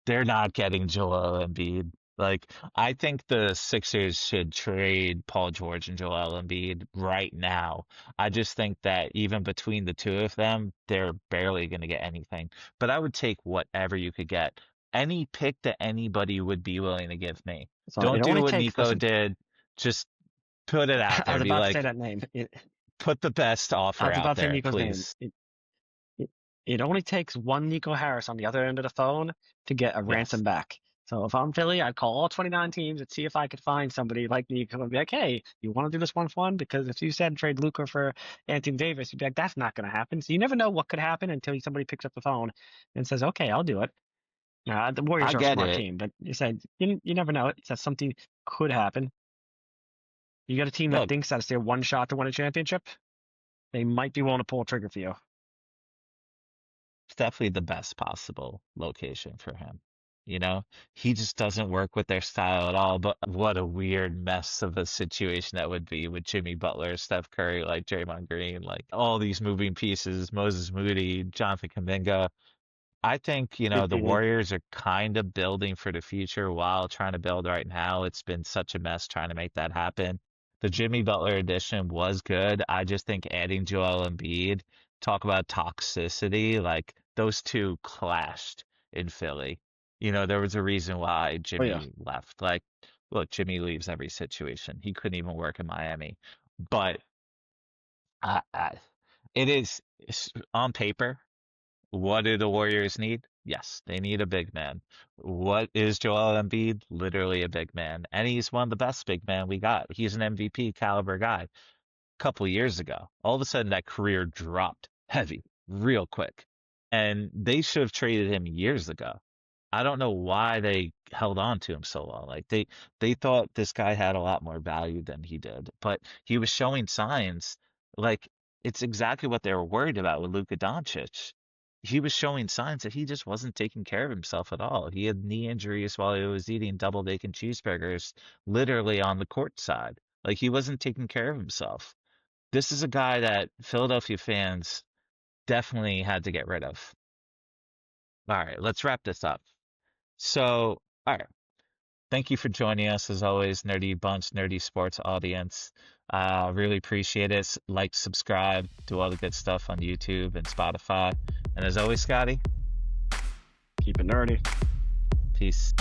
they're not getting Joel Embiid. Like, I think the Sixers should trade Paul George and Joel Embiid right now. I just think that even between the two of them, they're barely going to get anything. But I would take whatever you could get. Any pick that anybody would be willing to give me. so it Don't do only what takes, Nico listen, did. Just put it out I there. was Be about to say like, that name. put the best I offer was out about to say there, Nico's name. please. It, it only takes one Nico Harris on the other end of the phone to get a Yes. ransom back. So if I'm Philly, I'd call all 29 teams and see if I could find somebody like Nico and be like, hey, you want to do this 1-for-1? Because if you said trade Luka for Anthony Davis, you'd be like, that's not going to happen. So you never know what could happen until somebody picks up the phone and says, okay, I'll do it. The I Warriors are a get smart it. team, but you said you never know. It says something could happen. You got a team that Look, thinks that it's their one shot to win a championship. They might be willing to pull a trigger for you. it's definitely the best possible location for him. You know, he just doesn't work with their style at all. But what a weird mess of a situation that would be with Jimmy Butler, Steph Curry, like Draymond Green, like all these moving pieces, Moses Moody, Jonathan Kuminga. I think, the Mhm. Warriors are kind of building for the future while trying to build right now. It's been such a mess trying to make that happen. The Jimmy Butler addition was good. I just think adding Joel Embiid, talk about toxicity, like those two clashed in Philly. There was a reason why Oh yeah. Jimmy left. Like, look, Jimmy leaves every situation. He couldn't even work in Miami. But it is on paper. What do the Warriors need? Yes, they need a big man. What is Joel Embiid? Literally a big man. And he's one of the best big men we got. He's an MVP caliber guy. A couple years ago, all of a sudden that career dropped heavy, real quick. And they should have traded him years ago. I don't know why they held on to him so long. Like they thought this guy had a lot more value than he did, but he was showing signs like it's exactly what they were worried about with Luka Doncic. He was showing signs that he just wasn't taking care of himself at all. He had knee injuries while he was eating double bacon cheeseburgers, literally on the court side. Like he wasn't taking care of himself. This is a guy that Philadelphia fans definitely had to get rid of. All right, let's wrap this up. So, all right. Thank you for joining us as always, Nerdy Bunch, Nerdy Sports audience. Really appreciate it. Like, subscribe, do all the good stuff on YouTube and Spotify. And as always, Scotty, Keep it nerdy. peace.